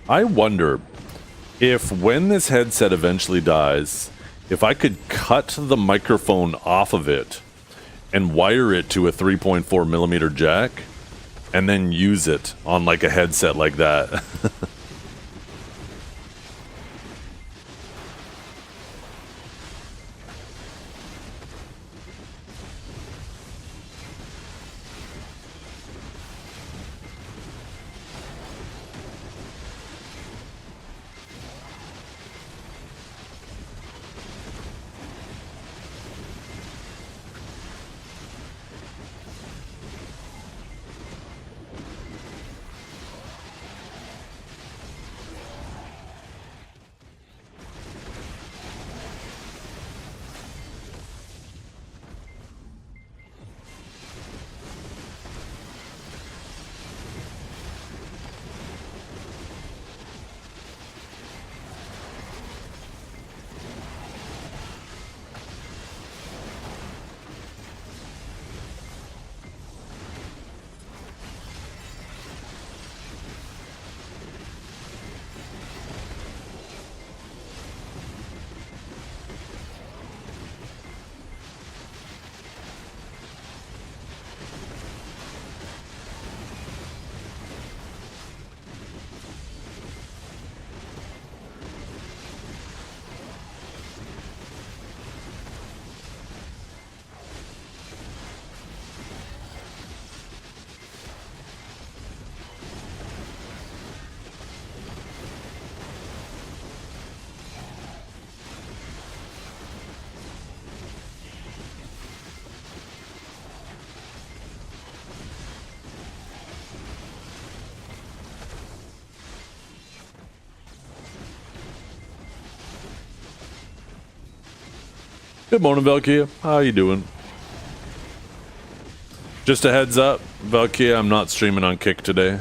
I wonder if when this headset eventually dies, if I could cut the microphone off of it and wire it to a 3.4 millimeter jack and then use it on like a headset like that. Good morning, Valkia. How you doing? Just a heads up, Valkia, I'm not streaming on Kick today.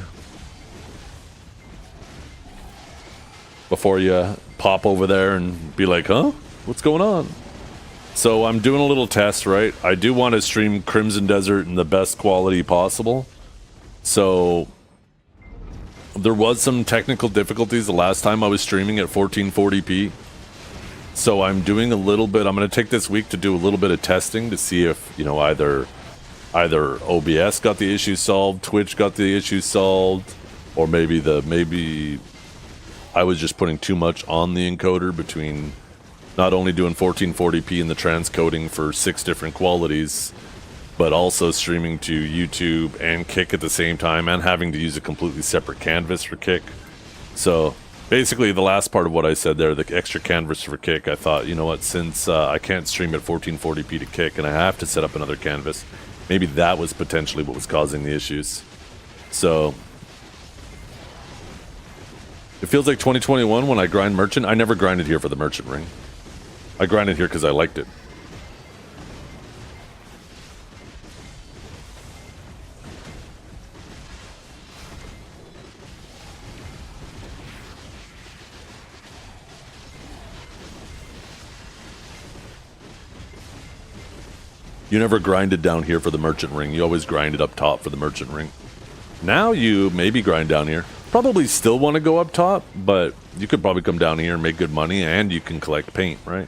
Before you pop over there and be like, huh? What's going on? So I'm doing a little test, right? I do want to stream Crimson Desert in the best quality possible. So there was some technical difficulties the last time I was streaming at 1440p. So I'm doing a little bit, I'm going to take this week to do a little bit of testing to see if, you know, either OBS got the issue solved, Twitch got the issue solved, or maybe I was just putting too much on the encoder between not only doing 1440p and the transcoding for 6 different qualities, but also streaming to YouTube and Kick at the same time and having to use a completely separate canvas for Kick. So basically, the last part of what I said there, the extra canvas for Kick, I thought, you know what, since I can't stream at 1440p to Kick and I have to set up another canvas, maybe that was potentially what was causing the issues. So it feels like 2021 when I grind Merchant. I never grinded here for the Merchant ring. I grinded here because I liked it. You never grinded down here for the merchant ring. You always grinded up top for the merchant ring. Now you maybe grind down here. Probably still want to go up top, but you could probably come down here and make good money, and you can collect paint, right?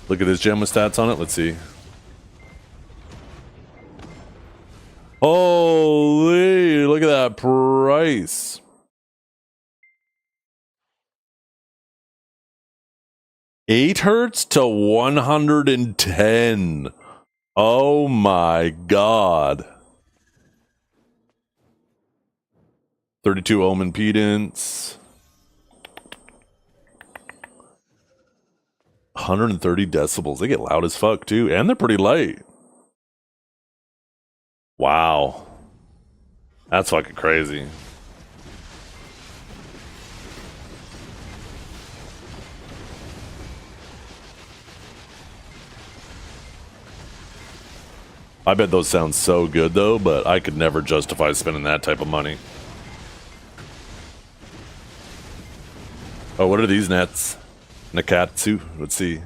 Look at his gemma stats on it. Let's see. Holy, look at that price. $8 to 110. Oh my god. 32 ohm impedance. 130 decibels. They get loud as fuck too, and they're pretty light. Wow. That's fucking crazy. I bet those sound so good though, but I could never justify spending that type of money. Oh, what are these nets? Nakatsu? Let's see.